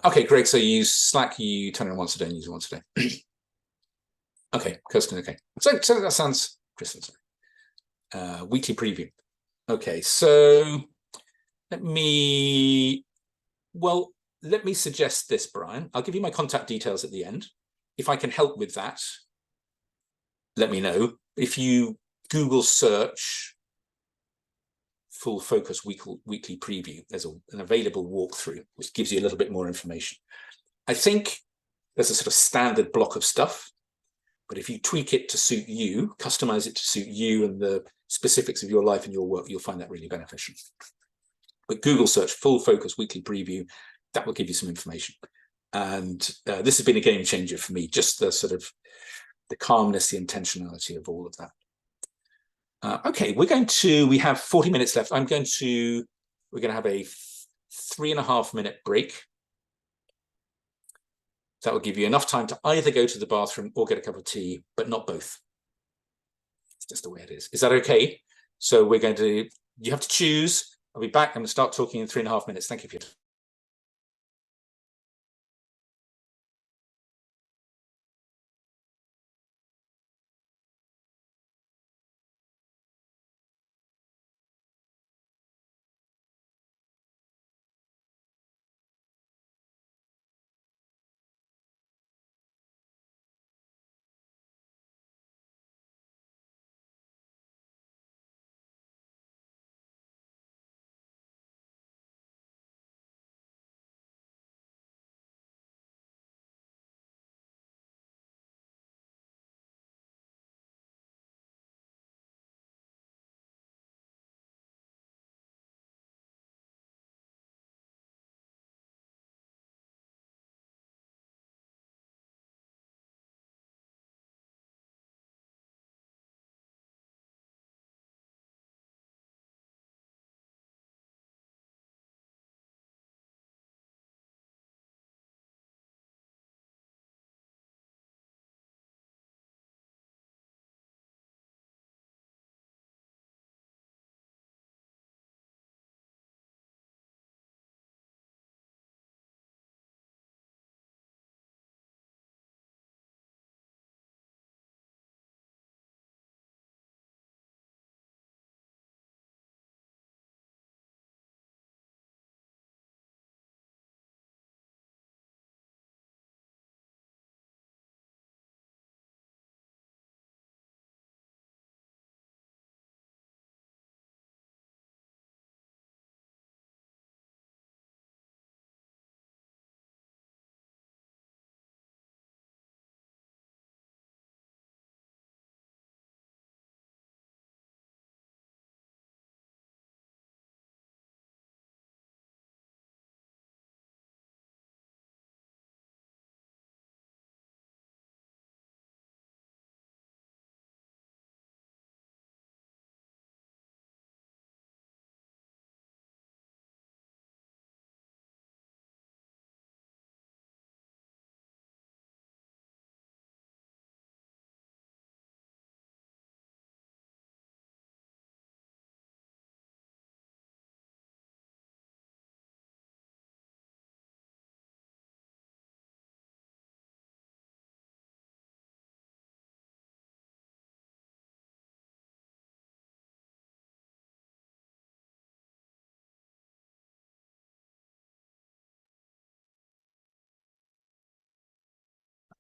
Okay, Greg, so you use Slack, you turn it on once a day and use it once a day. Okay, Kirsten, okay. So that sounds, Kristen, sorry. Weekly preview. Okay, so let me suggest this, Brian. I'll give you my contact details at the end. If I can help with that, let me know. If you Google search full focus weekly preview, there's an available walkthrough, which gives you a little bit more information. I think there's a sort of standard block of stuff, but if you tweak it to suit you, customize it to suit you and the specifics of your life and your work, you'll find that really beneficial. But Google search full focus weekly preview, that will give you some information. And this has been a game changer for me, just the sort of the calmness, the intentionality of all of that. Okay, we have 40 minutes left. We're going to have a 3.5-minute break. That will give you enough time to either go to the bathroom or get a cup of tea, but not both. It's just the way it is. Is that okay? So you have to choose. I'll be back. I'm going to start talking in 3.5 minutes. Thank you for your time.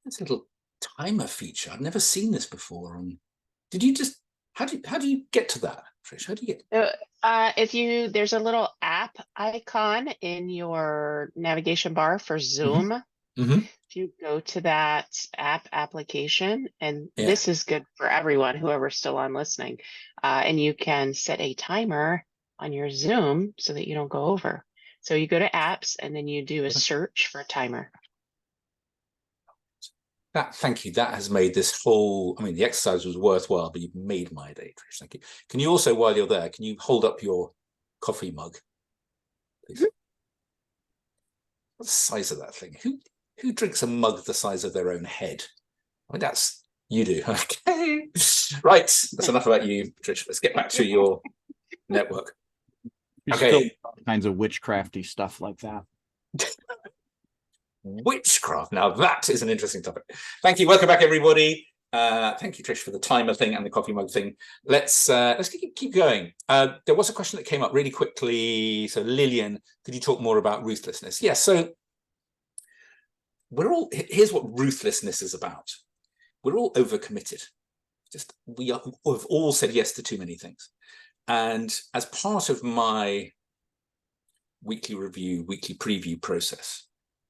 This little timer feature. I've never seen this before. Did you just, how do you get to that, Trish? How do you get? There's a little app icon in your navigation bar for Zoom. Mm-hmm. If you go to that application, and Yeah. this is good for everyone, whoever's still on listening, and you can set a timer on your Zoom so that you don't go over. So you go to apps and then you do a search for a timer. Thank you. That has made this whole, I mean, the exercise was worthwhile, but you've made my day, Trish. Thank you. Can you also, while you're there, can you hold up your coffee mug, please? What's the size of that thing? Who drinks a mug the size of their own head? I mean, that's, you do. Okay. Right. That's enough about you, Trish. Let's get back to your network. There's Okay. still all kinds of witchcrafty stuff like that. Witchcraft. Now that is an interesting topic. Thank you. Welcome back, everybody. Thank you, Trish, for the timer thing and the coffee mug thing. Let's keep going. There was a question that came up really quickly. So, Lillian, could you talk more about ruthlessness? Yes. So, here's what ruthlessness is about. We're all overcommitted. We've all said yes to too many things. And as part of my weekly review, weekly preview process,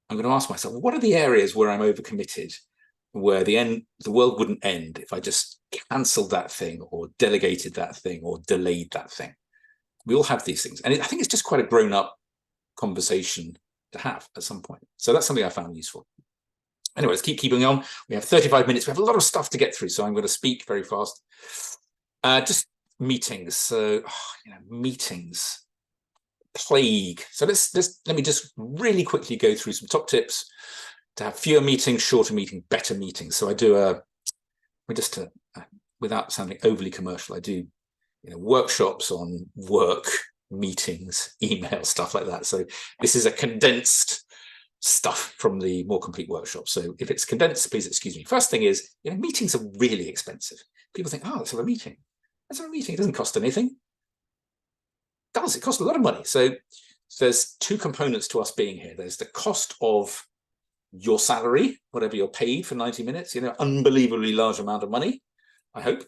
I'm going to ask myself, what are the areas where I'm overcommitted, where the world wouldn't end if I just cancelled that thing or delegated that thing or delayed that thing? We all have these things. And I think it's just quite a grown-up conversation to have at some point. So that's something I found useful. Anyway, let's keeping on. We have 35 minutes. We have a lot of stuff to get through, so I'm going to speak very fast. Just meetings. So, meetings. Plague. So let me just really quickly go through some top tips to have fewer meetings, shorter meetings, better meetings. So I do without sounding overly commercial, I do workshops on work, meetings, email, stuff like that. So this is a condensed stuff from the more complete workshop. So if it's condensed, please excuse me. First thing is, meetings are really expensive. People think, oh, let's have a meeting. Let's have a meeting. It doesn't cost anything. It costs a lot of money. So there's two components to us being here. There's the cost of your salary, whatever you're paid for 90 minutes, unbelievably large amount of money, I hope.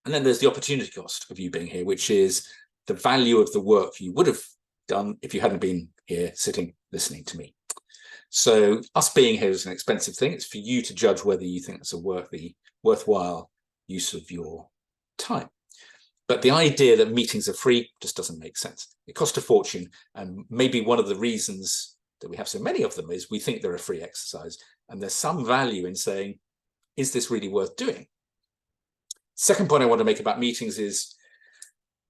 And then there's the opportunity cost of you being here, which is the value of the work you would have done if you hadn't been here sitting, listening to me. So us being here is an expensive thing. It's for you to judge whether you think it's a worthwhile use of your time. But the idea that meetings are free just doesn't make sense. It costs a fortune. And maybe one of the reasons that we have so many of them is we think they're a free exercise. And there's some value in saying, is this really worth doing? Second point I want to make about meetings is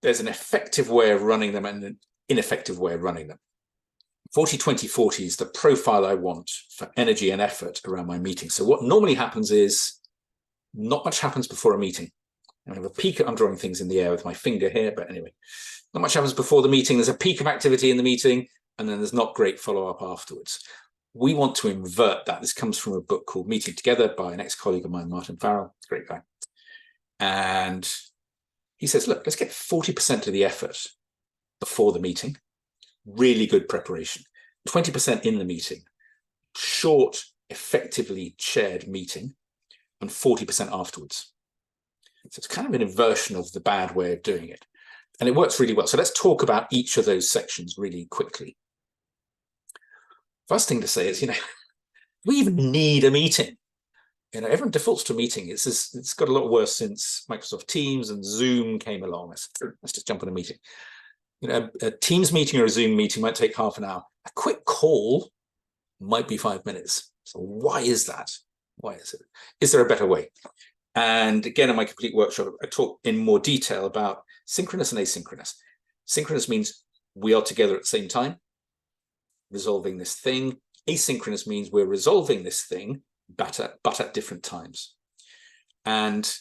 there's an effective way of running them and an ineffective way of running them. 40-20-40 is the profile I want for energy and effort around my meeting. So what normally happens is not much happens before a meeting. I have a peak. I'm drawing things in the air with my finger here, but anyway, not much happens before the meeting. There's a peak of activity in the meeting, and then there's not great follow-up afterwards. We want to invert that. This comes from a book called Meeting Together by an ex-colleague of mine, Martin Farrell, great guy. And he says, look, let's get 40% of the effort before the meeting, really good preparation, 20% in the meeting, short, effectively shared meeting, and 40% afterwards. So it's kind of an inversion of the bad way of doing it. And it works really well. So let's talk about each of those sections really quickly. First thing to say is, we even need a meeting. Everyone defaults to a meeting. It's got a lot worse since Microsoft Teams and Zoom came along. Let's just jump on a meeting. A Teams meeting or a Zoom meeting might take half an hour. A quick call might be 5 minutes. So why is that? Why is it? Is there a better way? And again, in my complete workshop, I talk in more detail about synchronous and asynchronous. Synchronous means we are together at the same time, resolving this thing. Asynchronous means we're resolving this thing, but at different times. And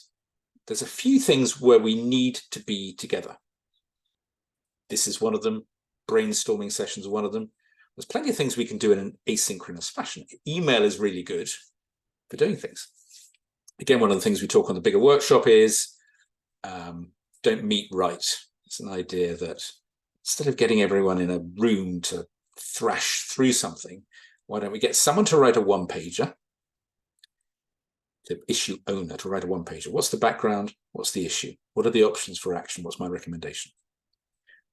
there's a few things where we need to be together. This is one of them. Brainstorming sessions are one of them. There's plenty of things we can do in an asynchronous fashion. Email is really good for doing things. Again, one of the things we talk on the bigger workshop is don't meet right. It's an idea that instead of getting everyone in a room to thrash through something, why don't we get someone to write a one-pager the issue owner to write a one-pager. What's the background? What's the issue? What are the options for action? What's my recommendation?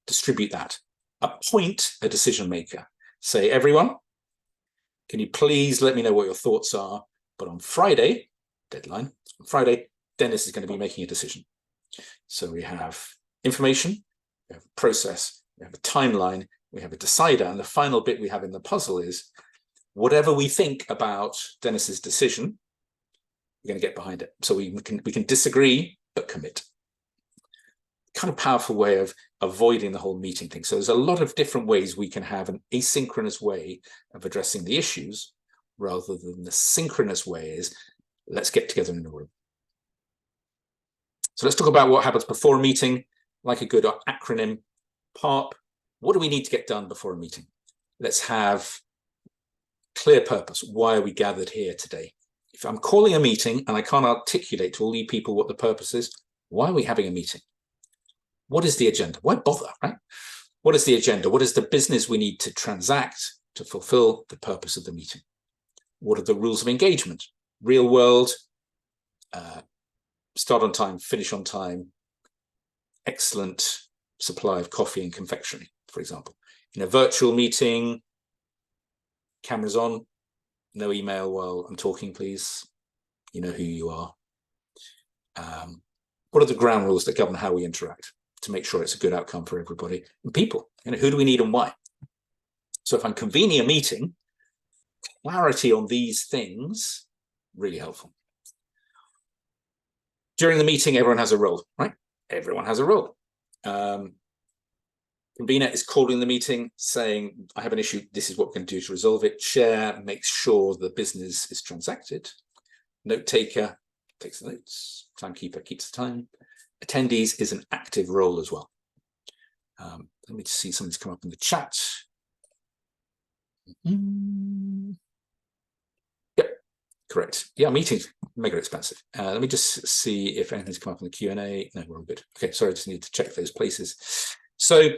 Distribute that. Appoint a decision maker. Say, everyone, can you please let me know what your thoughts are? But on Friday, deadline, on Friday, Dennis is going to be making a decision. So we have information, we have a process, we have a timeline, we have a decider, and the final bit we have in the puzzle is whatever we think about Dennis's decision, we're going to get behind it. So we can disagree, but commit. Kind of powerful way of avoiding the whole meeting thing. So there's a lot of different ways we can have an asynchronous way of addressing the issues rather than the synchronous way is let's get together in a room. So let's talk about what happens before a meeting, like a good acronym, PARP. What do we need to get done before a meeting? Let's have clear purpose. Why are we gathered here today? If I'm calling a meeting and I can't articulate to all you people what the purpose is, why are we having a meeting? What is the agenda? Why bother, right? What is the agenda? What is the business we need to transact to fulfill the purpose of the meeting? What are the rules of engagement? Real world, start on time, finish on time, excellent supply of coffee and confectionery, for example. In a virtual meeting, cameras on, no email while I'm talking, please. You know who you are. What are the ground rules that govern how we interact to make sure it's a good outcome for everybody and people? You know, who do we need and why? So if I'm convening a meeting, clarity on these things, really helpful. During the meeting, everyone has a role, right? Everyone has a role. Convener is calling the meeting, saying, I have an issue, this is what we're going to do to resolve it. Chair makes sure the business is transacted. Note taker takes the notes. Timekeeper keeps the time. Attendees is an active role as well. Let me just see something's come up in the chat. Yep, correct. Yeah, meetings, mega expensive. Let me just see if anything's come up in the Q&A. No, we're all good. Okay, sorry, I just need to check those places. So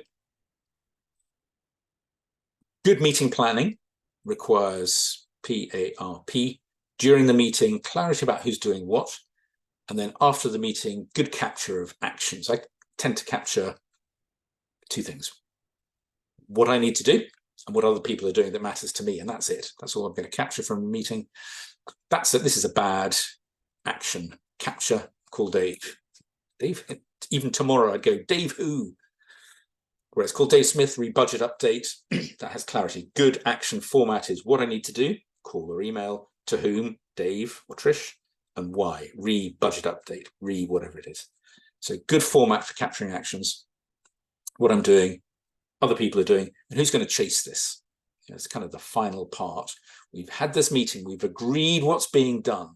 good meeting planning requires PARP. During the meeting, clarity about who's doing what. And then after the meeting, good capture of actions. I tend to capture two things. What I need to do and what other people are doing that matters to me. And that's it. That's all I'm going to capture from a meeting. That's it. This is a bad action. Capture, call Dave. Dave, even tomorrow I'd go, Dave who? Whereas call Dave Smith, re-budget update. That has clarity. Good action format is what I need to do. Call or email. To whom? Dave or Trish. And why? Re-budget update. Whatever it is. So good format for capturing actions. What I'm doing, other people are doing, and who's going to chase this? You know, it's kind of the final part. We've had this meeting. We've agreed what's being done.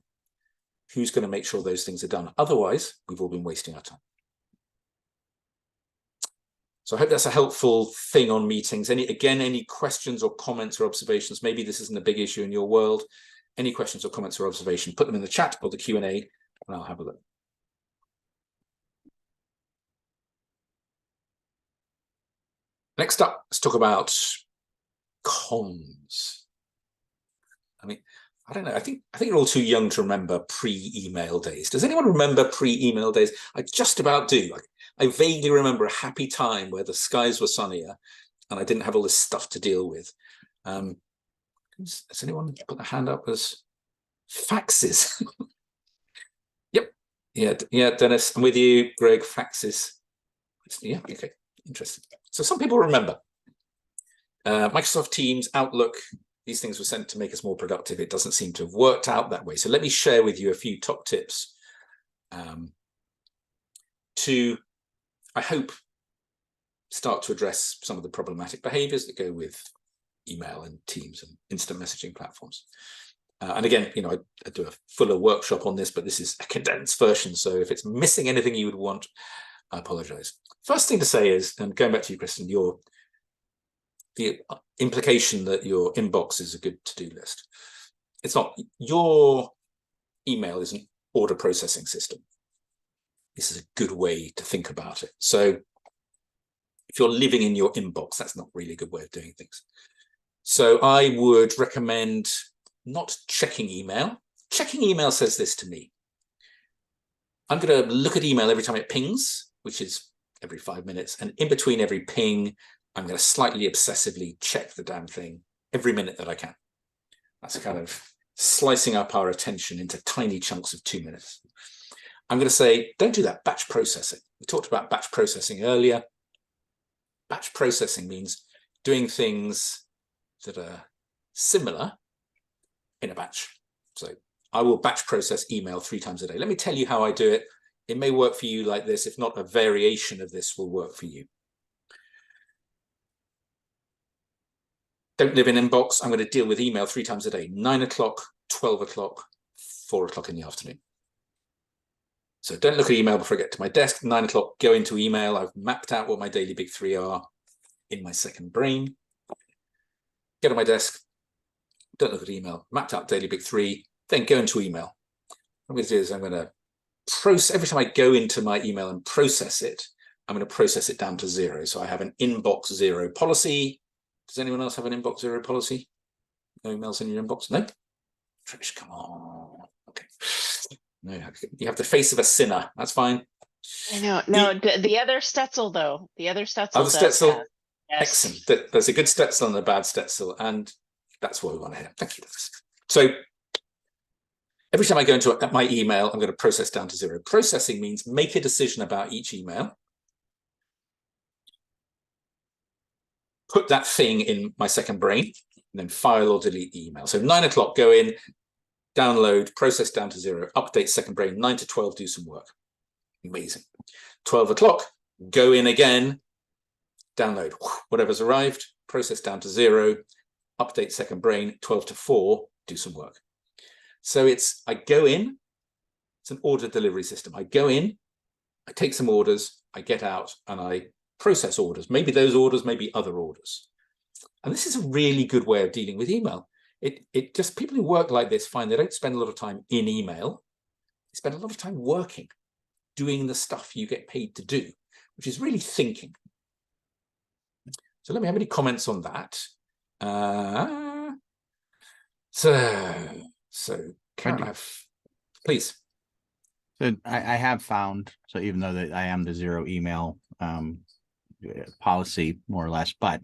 Who's going to make sure those things are done? Otherwise, we've all been wasting our time. So I hope that's a helpful thing on meetings. Any questions or comments or observations? Maybe this isn't a big issue in your world. Any questions or comments or observations, put them in the chat or the Q&A, and I'll have a look. Next up, let's talk about comms. I mean, I don't know. I think you're all too young to remember pre-email days. Does anyone remember pre-email days? I just about do. I vaguely remember a happy time where the skies were sunnier and I didn't have all this stuff to deal with. Has anyone put their hand up as faxes? Yep. Yeah, Dennis, I'm with you. Greg, faxes. Yeah, okay, interesting. So some people remember. Microsoft Teams, Outlook, these things were sent to make us more productive. It doesn't seem to have worked out that way. So let me share with you a few top tips to, I hope, start to address some of the problematic behaviors that go with email and Teams and instant messaging platforms. And again, you know, I do a fuller workshop on this, but this is a condensed version. So if it's missing anything you would want, I apologize. First thing to say is, and going back to you, Kristen, the implication that your inbox is a good to-do list. It's not. Your email is an order processing system. This is a good way to think about it. So if you're living in your inbox, that's not really a good way of doing things. So I would recommend not checking email checking email says this to me. I'm going to look at email every time it pings, which is every 5 minutes. And in between every ping, I'm going to slightly obsessively check the damn thing every minute that I can. That's kind of slicing up our attention into tiny chunks of 2 minutes. I'm going to say, don't do that, batch processing. We talked about batch processing earlier. Batch processing means doing things that are similar in a batch. So I will batch process email 3 times a day. Let me tell you how I do it. It may work for you like this. If not, a variation of this will work for you. Don't live in inbox. I'm going to deal with email 3 times a day, 9 o'clock, 12 o'clock, 4 o'clock in the afternoon. So don't look at email before I get to my desk. 9 o'clock, go into email. I've mapped out what my daily big 3 are in my second brain. Get on my desk. Don't look at email. Mapped out daily big 3. Then go into email. What I'm going to do is I'm going to process. Every time I go into my email and process it, I'm going to process it down to 0. So I have an inbox 0 policy. Does anyone else have an inbox 0 policy? No emails in your inbox? No? Trish, come on. Okay. No, you have the face of a sinner. That's fine. I know. No, the other Stetzel though. The other Stetzel Other does Stetzel. have. Yes. Excellent. There's a good Stetzel and a bad Stetzel, and that's what we want to hear. Thank you. So every time I go into my email, I'm going to process down to 0. Processing means make a decision about each email. Put that thing in my second brain, and then file or delete the email. So 9 o'clock, go in, download, process down to 0, update second brain, 9 to 12, do some work. Amazing. 12 o'clock, go in again, download whatever's arrived, process down to 0, update second brain, 12 to 4, do some work. So I go in, it's an order delivery system. I go in, I take some orders, I get out, and I process orders. Maybe those orders, maybe other orders. And this is a really good way of dealing with email. It just, people who work like this find they don't spend a lot of time in email. They spend a lot of time working, doing the stuff you get paid to do, which is really thinking. So let me have any comments on that. So Karen, please. So I have found, so even though that I am the 0 email policy, more or less, but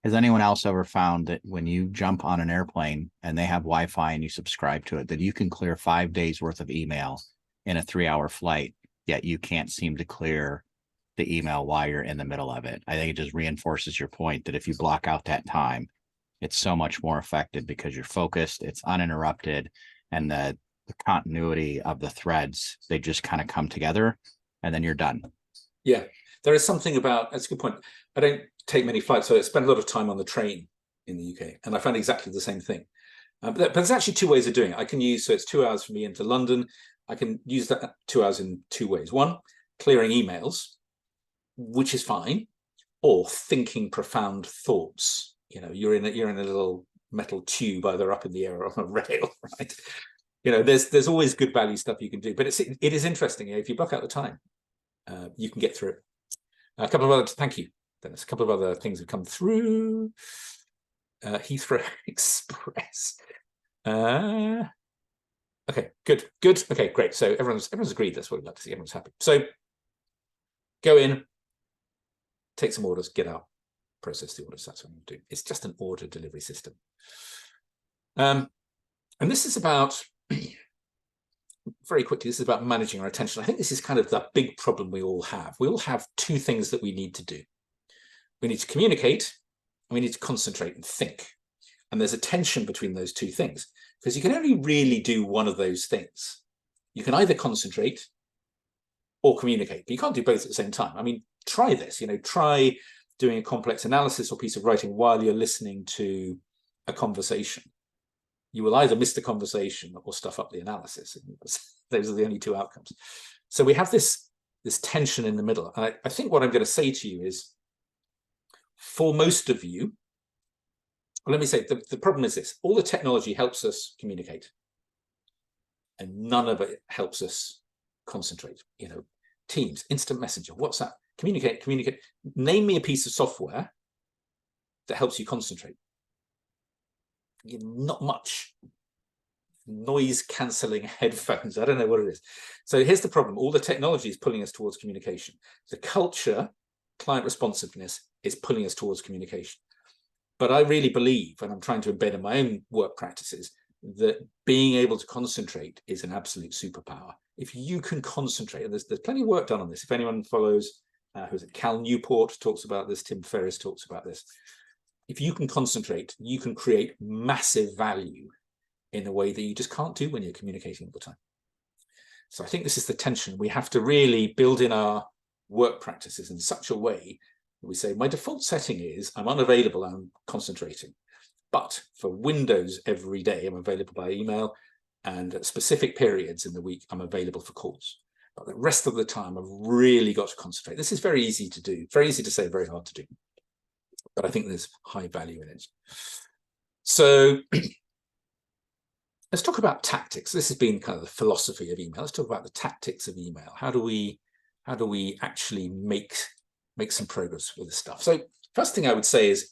has anyone else ever found that when you jump on an airplane and they have Wi-Fi and you subscribe to it, that you can clear 5 days worth of email in a 3-hour flight, yet you can't seem to clear the email while you're in the middle of it? I think it just reinforces your point that if you block out that time, it's so much more effective because you're focused, it's uninterrupted, and the continuity of the threads, they just kind of come together and then you're done. Yeah, there is something about, that's a good point. I don't take many flights, so I spend a lot of time on the train in the UK, and I found exactly the same thing. But there's actually 2 ways of doing it. I can use, so it's 2 hours for me into London. I can use that 2 hours in 2 ways. One, clearing emails, which is fine, or thinking profound thoughts. You know, you're in a little metal tube, either up in the air or on a rail, right? You know, there's always good value stuff you can do, but it is interesting. If you block out the time, you can get through it. A couple of other, thank you, Dennis. A couple of other things have come through. Heathrow Express. Okay, good. Okay, great. So everyone's agreed. That's what we'd like to see. Everyone's happy. So go in, take some orders, get out, process the orders. That's what I'm doing. It's just an order delivery system. And this is about, very quickly, this is about managing our attention. I think this is kind of the big problem we all have. We all have 2 things that we need to do. We need to communicate, and we need to concentrate and think. And there's a tension between those 2 things, because you can only really do one of those things. You can either concentrate or communicate, but you can't do both at the same time. I mean, try this, try doing a complex analysis or piece of writing while you're listening to a conversation. You will either miss the conversation or stuff up the analysis. Those are the only 2 outcomes. So we have this tension in the middle. And I think what I'm going to say to you is, for most of you, well, let me say, the problem is this: all the technology helps us communicate, and none of it helps us concentrate. Teams, instant messenger, WhatsApp, communicate. Name me a piece of software that helps you concentrate. Not much. noise cancelling headphones. I don't know what it is. So here's the problem. All the technology is pulling us towards communication. The culture, client responsiveness, is pulling us towards communication. But I really believe, and I'm trying to embed in my own work practices, that being able to concentrate is an absolute superpower. If you can concentrate, and there's plenty of work done on this. If anyone follows, who's it, Cal Newport talks about this, Tim Ferriss talks about this. If you can concentrate, you can create massive value in a way that you just can't do when you're communicating all the time. So I think this is the tension. We have to really build in our work practices in such a way that we say, my default setting is I'm unavailable, I'm concentrating. But for Windows every day, I'm available by email, and at specific periods in the week, I'm available for calls. But the rest of the time, I've really got to concentrate. This is very easy to do, very easy to say, very hard to do. But I think there's high value in it. So let's talk about tactics. This has been kind of the philosophy of email. Let's talk about the tactics of email. How do we actually make some progress with this stuff? So first thing I would say is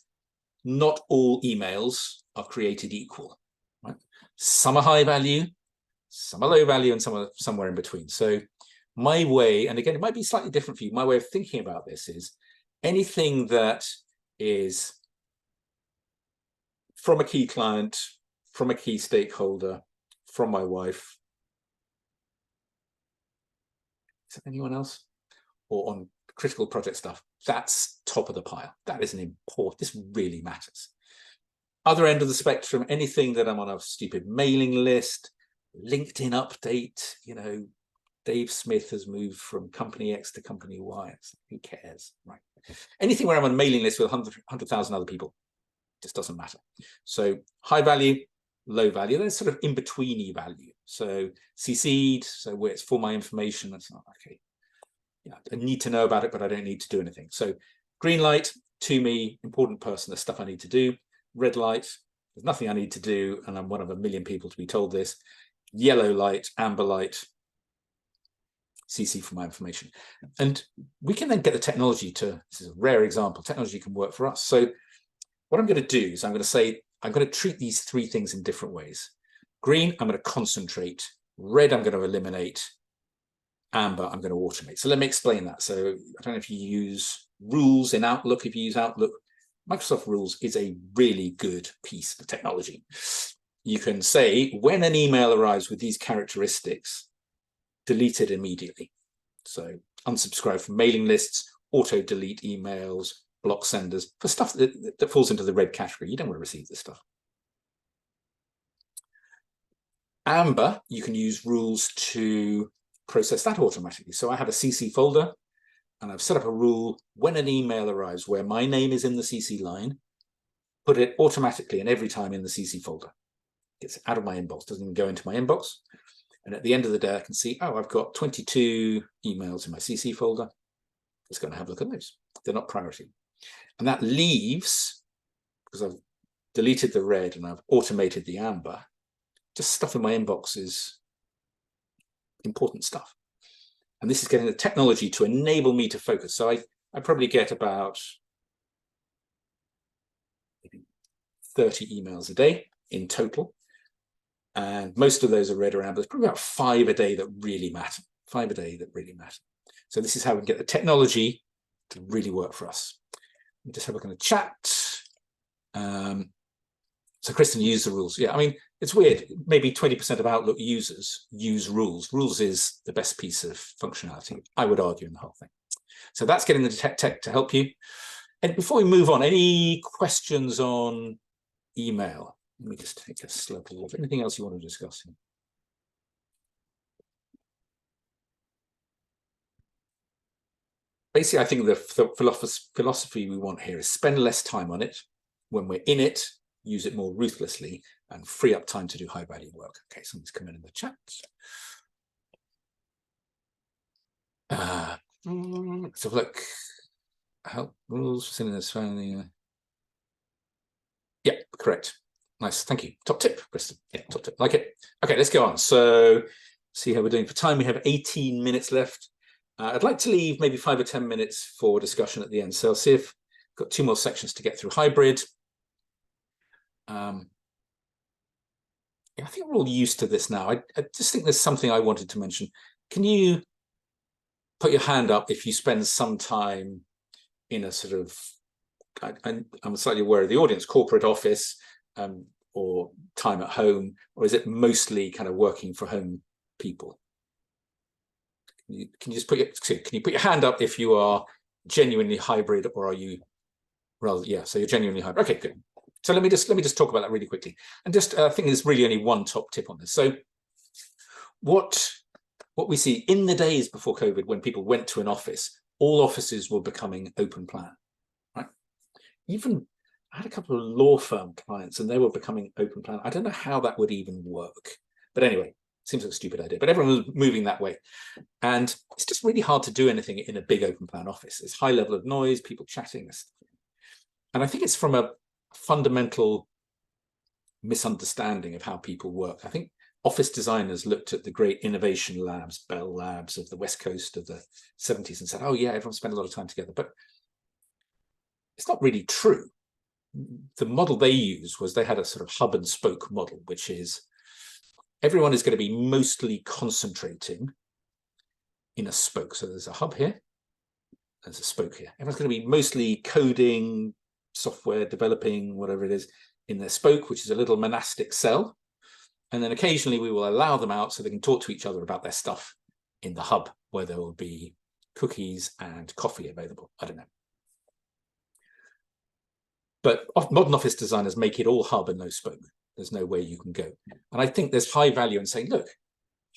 not all emails are created equal. Right? Some are high value, some are low value, and some are somewhere in between. So my way, and again, it might be slightly different for you, my way of thinking about this is anything that is from a key client, from a key stakeholder, from my wife. Is there anyone else? Or on critical project stuff, that's top of the pile. That is an important, this really matters. Other end of the spectrum, anything that I'm on a stupid mailing list, LinkedIn update, you know, Dave Smith has moved from company X to company Y. Who cares, right? Anything where I'm on a mailing list with 100,000 other people, just doesn't matter. So high value, low value, there's sort of in-betweeny value. So CC'd, so where it's for my information, that's not okay. Yeah, I need to know about it, but I don't need to do anything. So green light, to me, important person, there's stuff I need to do. Red light, there's nothing I need to do, and I'm one of a million people to be told this. Yellow light, amber light, CC for my information. And we can then get the technology to, this is a rare example, technology can work for us. So what I'm going to do is I'm going to say, I'm going to treat these three things in different ways. Green, I'm going to concentrate. Red, I'm going to eliminate. Amber, I'm going to automate. So let me explain that. So I don't know if you use rules in Outlook. If you use Outlook, Microsoft Rules is a really good piece of technology. You can say, when an email arrives with these characteristics, delete it immediately. So unsubscribe from mailing lists, auto delete emails, block senders, for stuff that falls into the red category. You don't want to receive this stuff. Amber, you can use rules to process that automatically. So I have a CC folder, and I've set up a rule, when an email arrives where my name is in the CC line, put it automatically and every time in the CC folder. It's out of my inbox, doesn't even go into my inbox. And at the end of the day, I can see, oh, I've got 22 emails in my CC folder. Let's go and have a look at those. They're not priority. And that leaves, because I've deleted the red and I've automated the amber, just stuff in my inbox is important stuff. And this is getting the technology to enable me to focus. So I probably get about maybe 30 emails a day in total. And most of those are red or amber. There's probably about 5 a day that really matter. 5 a day that really matter. So this is how we can get the technology to really work for us. Let me just have a look in the chat. So Kristen used the rules. Yeah, I mean, it's weird. Maybe 20% of Outlook users use rules. Rules is the best piece of functionality, I would argue, in the whole thing. So that's getting the tech to help you. And before we move on, any questions on email? Let me just take a slow look. Anything else you want to discuss? Basically, I think the philosophy we want here is spend less time on it. When we're in it, use it more ruthlessly and free up time to do high value work. Okay, something's come in the chat. So look, help rules for sending this phone. Yeah, correct. Nice, thank you. Top tip, Kristen. Yeah, top tip, like it. Okay, let's go on. So see how we're doing for time. We have 18 minutes left. I'd like to leave maybe 5 or 10 minutes for discussion at the end. So I'll see if I've got 2 more sections to get through. Hybrid. I think we're all used to this now. I just think there's something I wanted to mention. Can you put your hand up if you spend some time in a sort of, I'm slightly aware of the audience, corporate office, or time at home, or is it mostly kind of working for home people? Can you just put your hand up if you are genuinely hybrid, or are you rather, yeah, so you're genuinely hybrid. Okay, good. So let me just talk about that really quickly. And just I think there's really only one top tip on this. So what we see in the days before COVID, when people went to an office, all offices were becoming open plan, right? Even I had a couple of law firm clients and they were becoming open plan. I don't know how that would even work, but anyway, seems like a stupid idea, but everyone was moving that way. And it's just really hard to do anything in a big open plan office. There's high level of noise, people chatting. And I think it's from a fundamental misunderstanding of how people work. I think office designers looked at the great innovation labs, Bell Labs of the West Coast of the 70s and said, oh yeah, everyone spent a lot of time together. But it's not really true. The model they used was they had a sort of hub and spoke model, which is everyone is going to be mostly concentrating in a spoke. So there's a hub here, there's a spoke here. Everyone's going to be mostly coding, software, developing, whatever it is, in their spoke, which is a little monastic cell. And then occasionally we will allow them out so they can talk to each other about their stuff in the hub, where there will be cookies and coffee available. I don't know. But modern office designers make it all hub and no spoke. There's no way you can go. And I think there's high value in saying, look,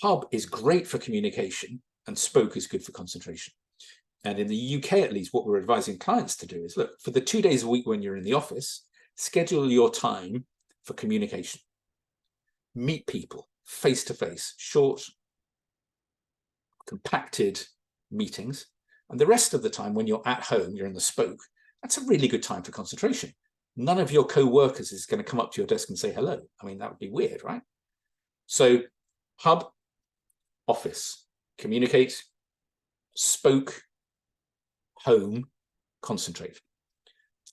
hub is great for communication and spoke is good for concentration. And in the UK, at least, what we're advising clients to do is, look, for the 2 days a week when you're in the office, schedule your time for communication. Meet people face-to-face, short, compacted meetings. And the rest of the time, when you're at home, you're in the spoke, that's a really good time for concentration. None of your co-workers is going to come up to your desk and say hello. I mean, that would be weird, right? So hub, office, communicate, spoke, home, concentrate.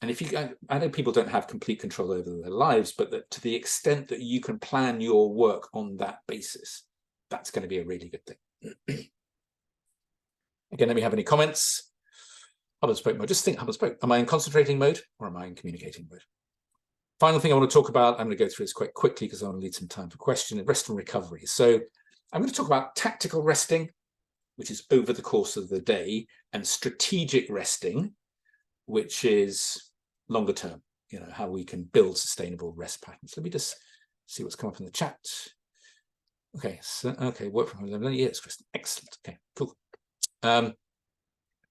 And if you, I know people don't have complete control over their lives, but that to the extent that you can plan your work on that basis, that's going to be a really good thing. Again, let me have any comments. Hub and spoke mode. Just think hub and spoke. Am I in concentrating mode or am I in communicating mode? Final thing I want to talk about, I'm going to go through this quite quickly because I want to leave some time for questions. Rest and recovery. So I'm going to talk about tactical resting, which is over the course of the day, and strategic resting, which is longer term, you know, how we can build sustainable rest patterns. Let me just see what's come up in the chat. Okay, so, okay, work from home 11 years, Kristen. Excellent. Okay, cool.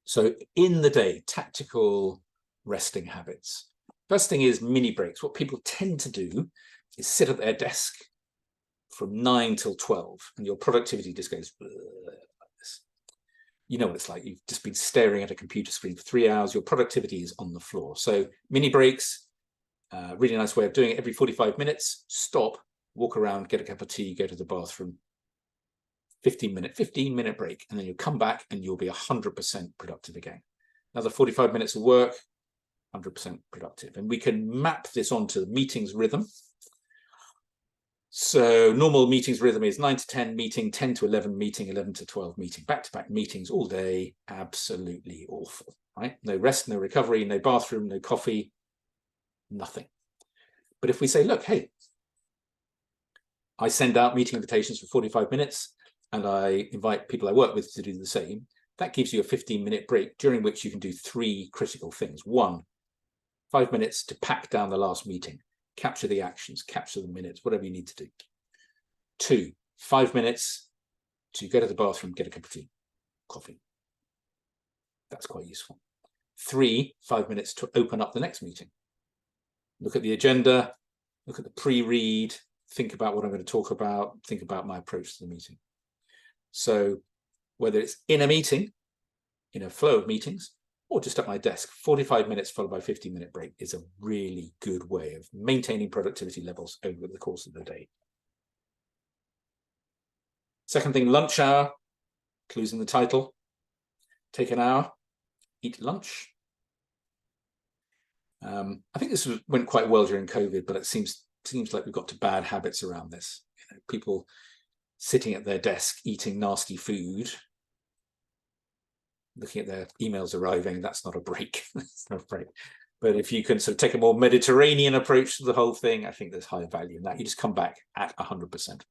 So in the day, tactical resting habits. First thing is mini breaks. What people tend to do is sit at their desk from 9 till 12, and your productivity just goes like this. You know what it's like. You've just been staring at a computer screen for 3 hours. Your productivity is on the floor. So mini breaks, really nice way of doing it. Every 45 minutes, stop, walk around, get a cup of tea, go to the bathroom. 15-minute break, and then you'll come back and you'll be 100% productive again. Another 45 minutes of work, 100% productive. And we can map this onto the meetings rhythm. So normal meetings rhythm is 9 to 10 meeting, 10 to 11 meeting, 11 to 12 meeting, back-to-back meetings all day. Absolutely awful, right? No rest, no recovery, no bathroom, no coffee, nothing. But if we say, look, hey, I send out meeting invitations for 45 minutes and I invite people I work with to do the same, that gives you a 15-minute break during which you can do 3 critical things. 1, 5 minutes to pack down the last meeting, capture the actions, capture the minutes, whatever you need to do. 2, 5 minutes to go to the bathroom, get a cup of tea, coffee. That's quite useful. 3, 5 minutes to open up the next meeting. Look at the agenda, look at the pre-read, think about what I'm going to talk about, think about my approach to the meeting. So whether it's in a meeting, in a flow of meetings, or just at my desk, 45 minutes followed by a 15-minute break is a really good way of maintaining productivity levels over the course of the day. Second thing, lunch hour, clues in the title. Take an hour, eat lunch. I think this went quite well during COVID, but it seems seems like we've got to bad habits around this. You know, people sitting at their desk eating nasty food, looking at their emails arriving, that's not a break. That's not a break. But if you can sort of take a more Mediterranean approach to the whole thing, I think there's high value in that. You just come back at 100%. And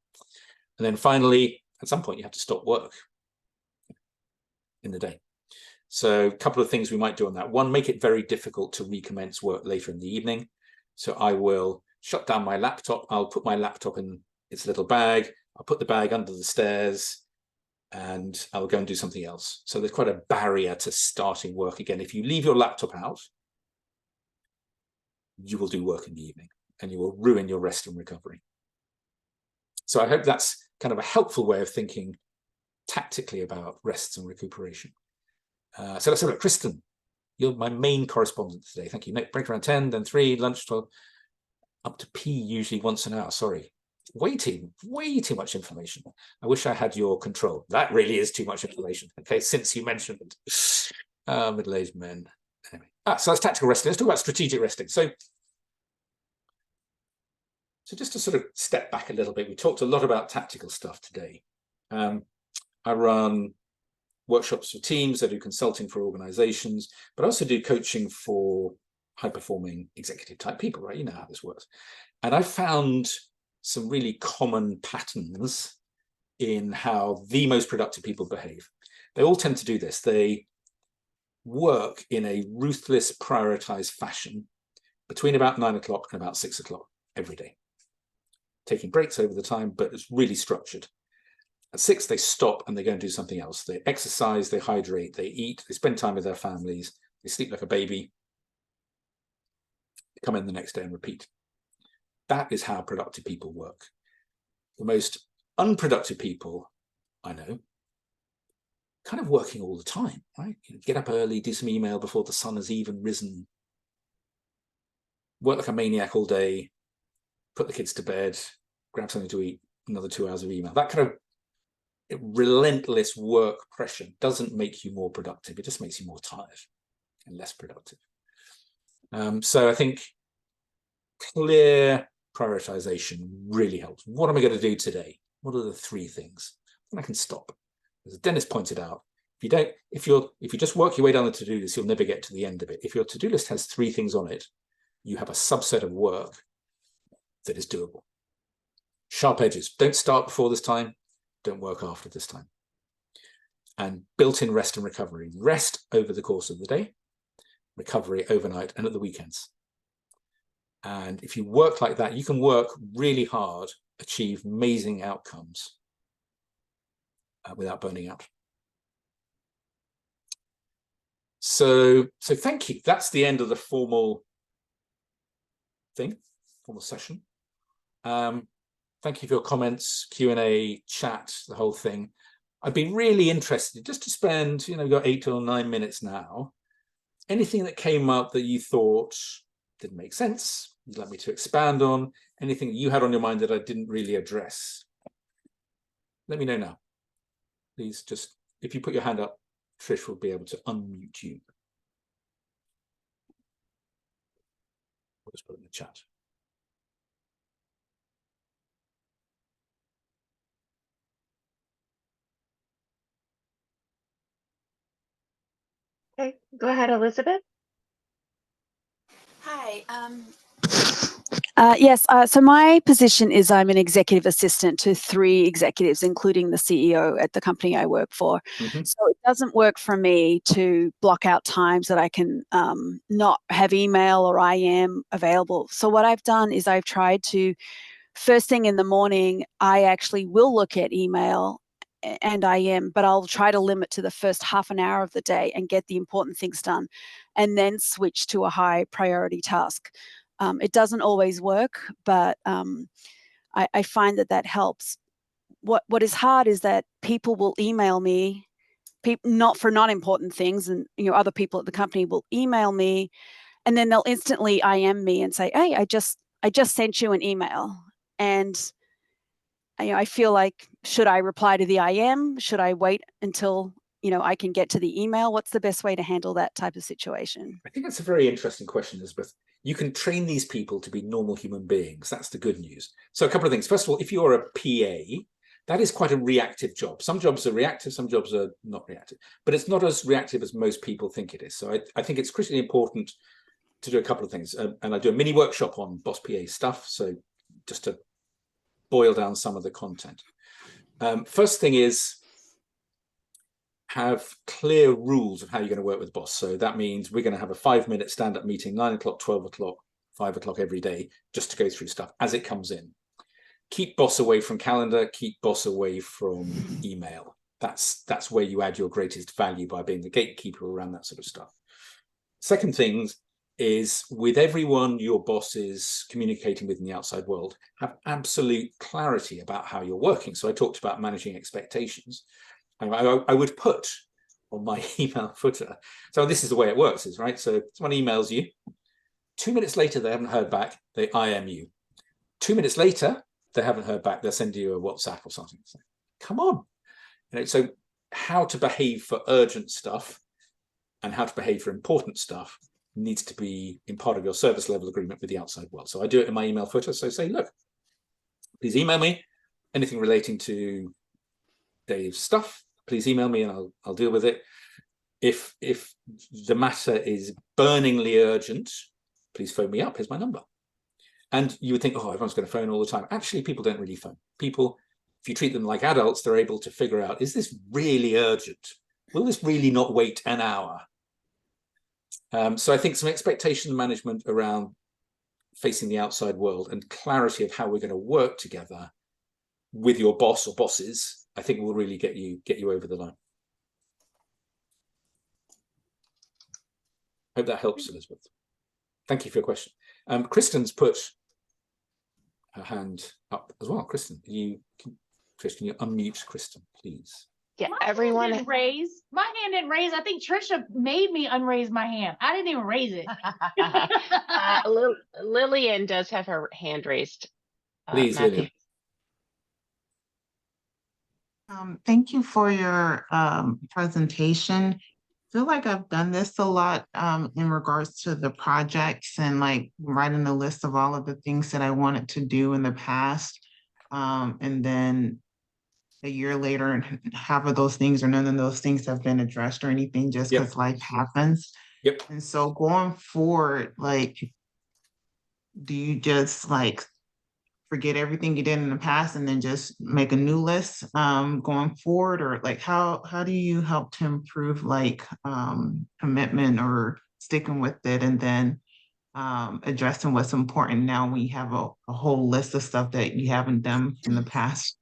then finally, at some point, you have to stop work in the day. So a couple of things we might do on that. One, make it very difficult to recommence work later in the evening. So I will shut down my laptop. I'll put my laptop in its little bag. I'll put the bag under the stairs and I'll go and do something else. So there's quite a barrier to starting work again. If you leave your laptop out, you will do work in the evening and you will ruin your rest and recovery. So I hope that's kind of a helpful way of thinking tactically about rest and recuperation. So let's have a look. Kristen, you're my main correspondent today. Thank you. Break around 10, then 3, lunch 12, up to P usually once an hour. Sorry. Way too much information. I wish I had your control. That really is too much information. Okay, since you mentioned it. Middle-aged men. Anyway. So that's tactical resting. Let's talk about strategic resting. So just to sort of step back a little bit, we talked a lot about tactical stuff today. I run workshops for teams, I do consulting for organizations, but I also do coaching for high-performing executive type people, right? You know how this works. And I found some really common patterns in how the most productive people behave. They all tend to do this. They work in a ruthless, prioritized fashion between about 9 o'clock and about 6 o'clock every day, taking breaks over the time, but it's really structured. At 6, they stop and they go and do something else. They exercise, they hydrate, they eat, they spend time with their families, they sleep like a baby, they come in the next day and repeat. That is how productive people work. The most unproductive people I know, kind of working all the time, right? You get up early, do some email before the sun has even risen, work like a maniac all day, put the kids to bed, grab something to eat, another 2 hours of email. That kind of relentless work pressure doesn't make you more productive. It just makes you more tired and less productive. So I think clear prioritization really helps. What am I going to do today? What are the 3 things? And I can stop. As Dennis pointed out, if you just work your way down the to-do list, you'll never get to the end of it. If your to-do list has 3 things on it, you have a subset of work that is doable. Sharp edges. Don't start before this time. Don't work after this time. And built-in rest and recovery. Rest over the course of the day, recovery overnight and at the weekends. And if you work like that, you can work really hard, achieve amazing outcomes without burning out. So thank you. That's the end of the formal session. Thank you for your comments, Q&A, chat, the whole thing. I'd be really interested just to spend, we've got 8 or 9 minutes now. Anything that came up that you thought didn't make sense, you'd like me to expand on, anything that you had on your mind that I didn't really address, let me know now. Please just, if you put your hand up, Trish will be able to unmute you. I'll just put it in the chat. Okay, go ahead, Elizabeth. Hi. Yes, so my position is I'm an executive assistant to 3 executives, including the CEO at the company I work for. Mm-hmm. So it doesn't work for me to block out times that I can not have email or IM available. So what I've done is I've tried to, first thing in the morning, I actually will look at email and IM, but I'll try to limit to the first half an hour of the day and get the important things done, and then switch to a high priority task. It doesn't always work, but I find that helps. What is hard is that people will email me, not for non-important things, and other people at the company will email me, and then they'll instantly IM me and say, "Hey, I just sent you an email," and I feel like, should I reply to the IM? Should I wait until I can get to the email? What's the best way to handle that type of situation? I think that's a very interesting question, Elizabeth. you can train these people to be normal human beings. That's the good news. So a couple of things. First of all, if you're a PA, that is quite a reactive job. Some jobs are reactive, some jobs are not reactive, but it's not as reactive as most people think it is. So I think it's critically important to do a couple of things. And I do a mini workshop on Boss PA stuff. So just to boil down some of the content. First thing is, have clear rules of how you're going to work with Boss. So that means we're going to have a 5-minute stand-up meeting, 9 o'clock, 12 o'clock, 5 o'clock every day, just to go through stuff as it comes in. Keep Boss away from calendar, keep Boss away from email. That's where you add your greatest value, by being the gatekeeper around that sort of stuff. Second thing is, with everyone your boss is communicating with in the outside world, have absolute clarity about how you're working. So I talked about managing expectations. I would put on my email footer, so this is the way it works, is right. So someone emails you, 2 minutes later they haven't heard back, they IM you. 2 minutes later they haven't heard back, they'll send you a WhatsApp or something. So, come on, so how to behave for urgent stuff and how to behave for important stuff needs to be in part of your service level agreement with the outside world. So I do it in my email footer. So say, look, please email me anything relating to Dave's stuff. Please email me and I'll deal with it. If the matter is burningly urgent, please phone me up. Here's my number. And you would think, oh, everyone's going to phone all the time. Actually, people don't really phone. People, if you treat them like adults, they're able to figure out, is this really urgent? Will this really not wait an hour? So I think some expectation management around facing the outside world and clarity of how we're going to work together with your boss or bosses, I think will really get you over the line. Hope that helps, Elizabeth. Thank you for your question. Kristen's put her hand up as well. Kristen, you unmute Kristen, please. Yeah, My everyone. hand didn't raise. I think Trisha made me unraise my hand. I didn't even raise it. Lillian does have her hand raised. Please, Matthew. Lillian. Thank you for your presentation. I feel like I've done this a lot in regards to the projects and like writing a list of all of the things that I wanted to do in the past. And then a year later, and half of those things or none of those things have been addressed or anything, just because life happens. Yep. And so going forward, like, do you just like forget everything you did in the past and then just make a new list going forward? Or like how do you help to improve like commitment or sticking with it, and then addressing what's important now when you have a whole list of stuff that you haven't done in the past?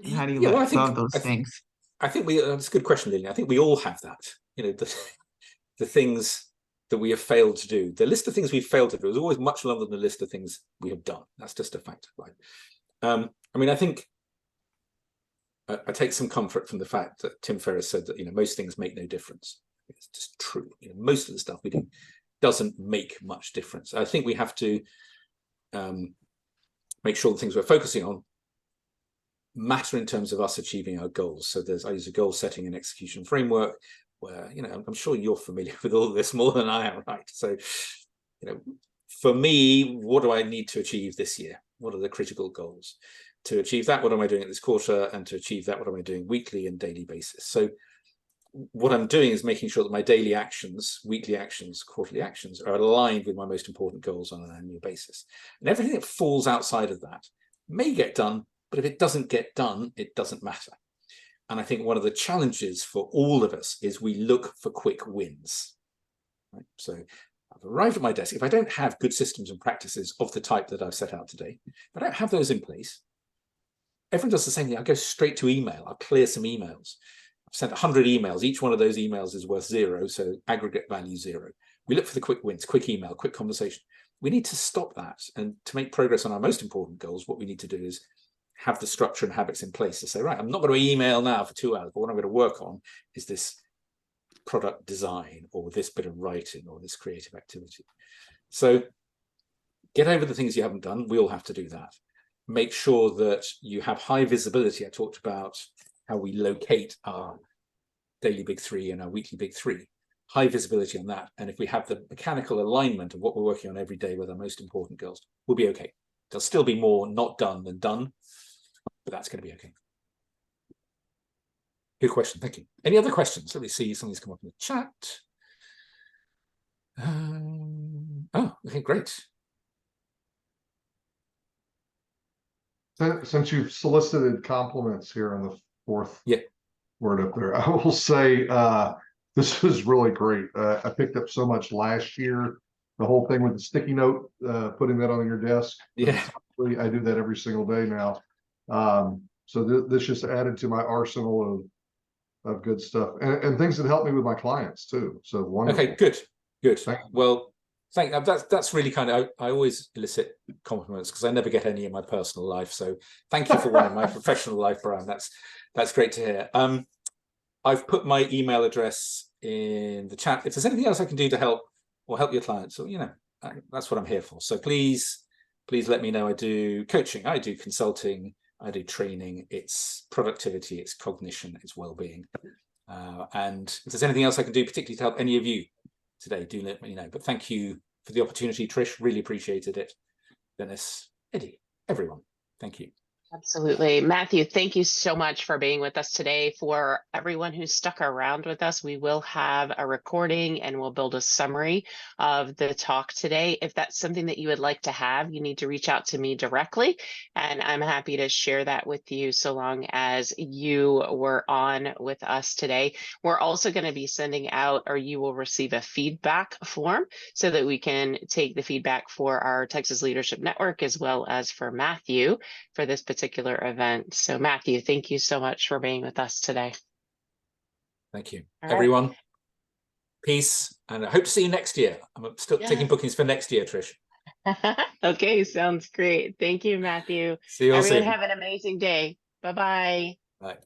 And how do you let go of those things? I think that's a good question, Lillian. I think we all have that. The things that we have failed to do. The list of things we've failed to do is always much longer than the list of things we have done. That's just a fact, right? I mean, I think I take some comfort from the fact that Tim Ferriss said that most things make no difference. It's just true. Most of the stuff we do doesn't make much difference. I think we have to make sure the things we're focusing on matter in terms of us achieving our goals. So I use a goal setting and execution framework where, I'm sure you're familiar with all this more than I am, right? So, for me, what do I need to achieve this year? What are the critical goals? To achieve that, what am I doing at this quarter? And to achieve that, what am I doing weekly and daily basis? So what I'm doing is making sure that my daily actions, weekly actions, quarterly actions are aligned with my most important goals on an annual basis. And everything that falls outside of that may get done, but if it doesn't get done, it doesn't matter. And I think one of the challenges for all of us is we look for quick wins. Right? So I've arrived at my desk. If I don't have good systems and practices of the type that I've set out today, if I don't have those in place, everyone does the same thing. I go straight to email. I'll clear some emails. I've sent 100 emails. Each one of those emails is worth 0, so aggregate value 0. We look for the quick wins, quick email, quick conversation. We need to stop that. And to make progress on our most important goals, what we need to do is have the structure and habits in place to say, right, I'm not going to email now for 2 hours, but what I'm going to work on is this product design or this bit of writing or this creative activity. So get over the things you haven't done. We all have to do that. Make sure that you have high visibility. I talked about how we locate our daily big 3 and our weekly big 3. high visibility on that. And if we have the mechanical alignment of what we're working on every day with our most important goals, we'll be okay. There'll still be more not done than done, but that's going to be okay. Good question. Thank you. Any other questions? Let me see. Something's come up in the chat. Oh, okay, great. Since you've solicited compliments here on the fourth Yeah. word up there, I will say this was really great. I picked up so much last year. The whole thing with the sticky note, putting that on your desk. Yeah. I do that every single day now. So this just added to my arsenal of good stuff and things that help me with my clients too. So wonderful. Okay, good. Thank you. Well, that's really kind of, I always elicit compliments because I never get any in my personal life. So thank you for one in my professional life, Brian. That's great to hear. I've put my email address in the chat. If there's anything else I can do to help or help your clients, or that's what I'm here for. So please let me know. I do coaching, I do consulting, I do training. It's productivity, it's cognition, it's well-being. And if there's anything else I can do, particularly to help any of you today, do let me know. But thank you for the opportunity, Trish. Really appreciated it. Dennis, Eddie, everyone, thank you. Absolutely. Matthew, thank you so much for being with us today. For everyone who's stuck around with us, we will have a recording and we'll build a summary of the talk today. If that's something that you would like to have, you need to reach out to me directly, and I'm happy to share that with you so long as you were on with us today. We're also going to be sending out, or you will receive, a feedback form so that we can take the feedback for our Texas Leadership Network as well as for Matthew for this particular event. So Matthew, thank you so much for being with us today. Thank you. All Everyone, right. Peace, and I hope to see you next year. I'm still taking bookings for next year, Trish. Okay, sounds great. Thank you, Matthew. See you all Everyone soon. have an amazing day. Bye-bye. Bye.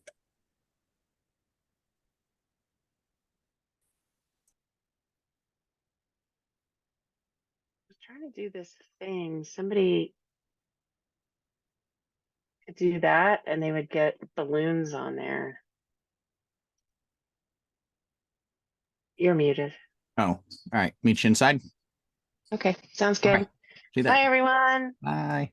I'm trying to do this thing. Somebody could do that and they would get balloons on there. You're muted. Oh, all right. Meet you inside. Okay, sounds good. All right. See you there. Bye, everyone. Bye.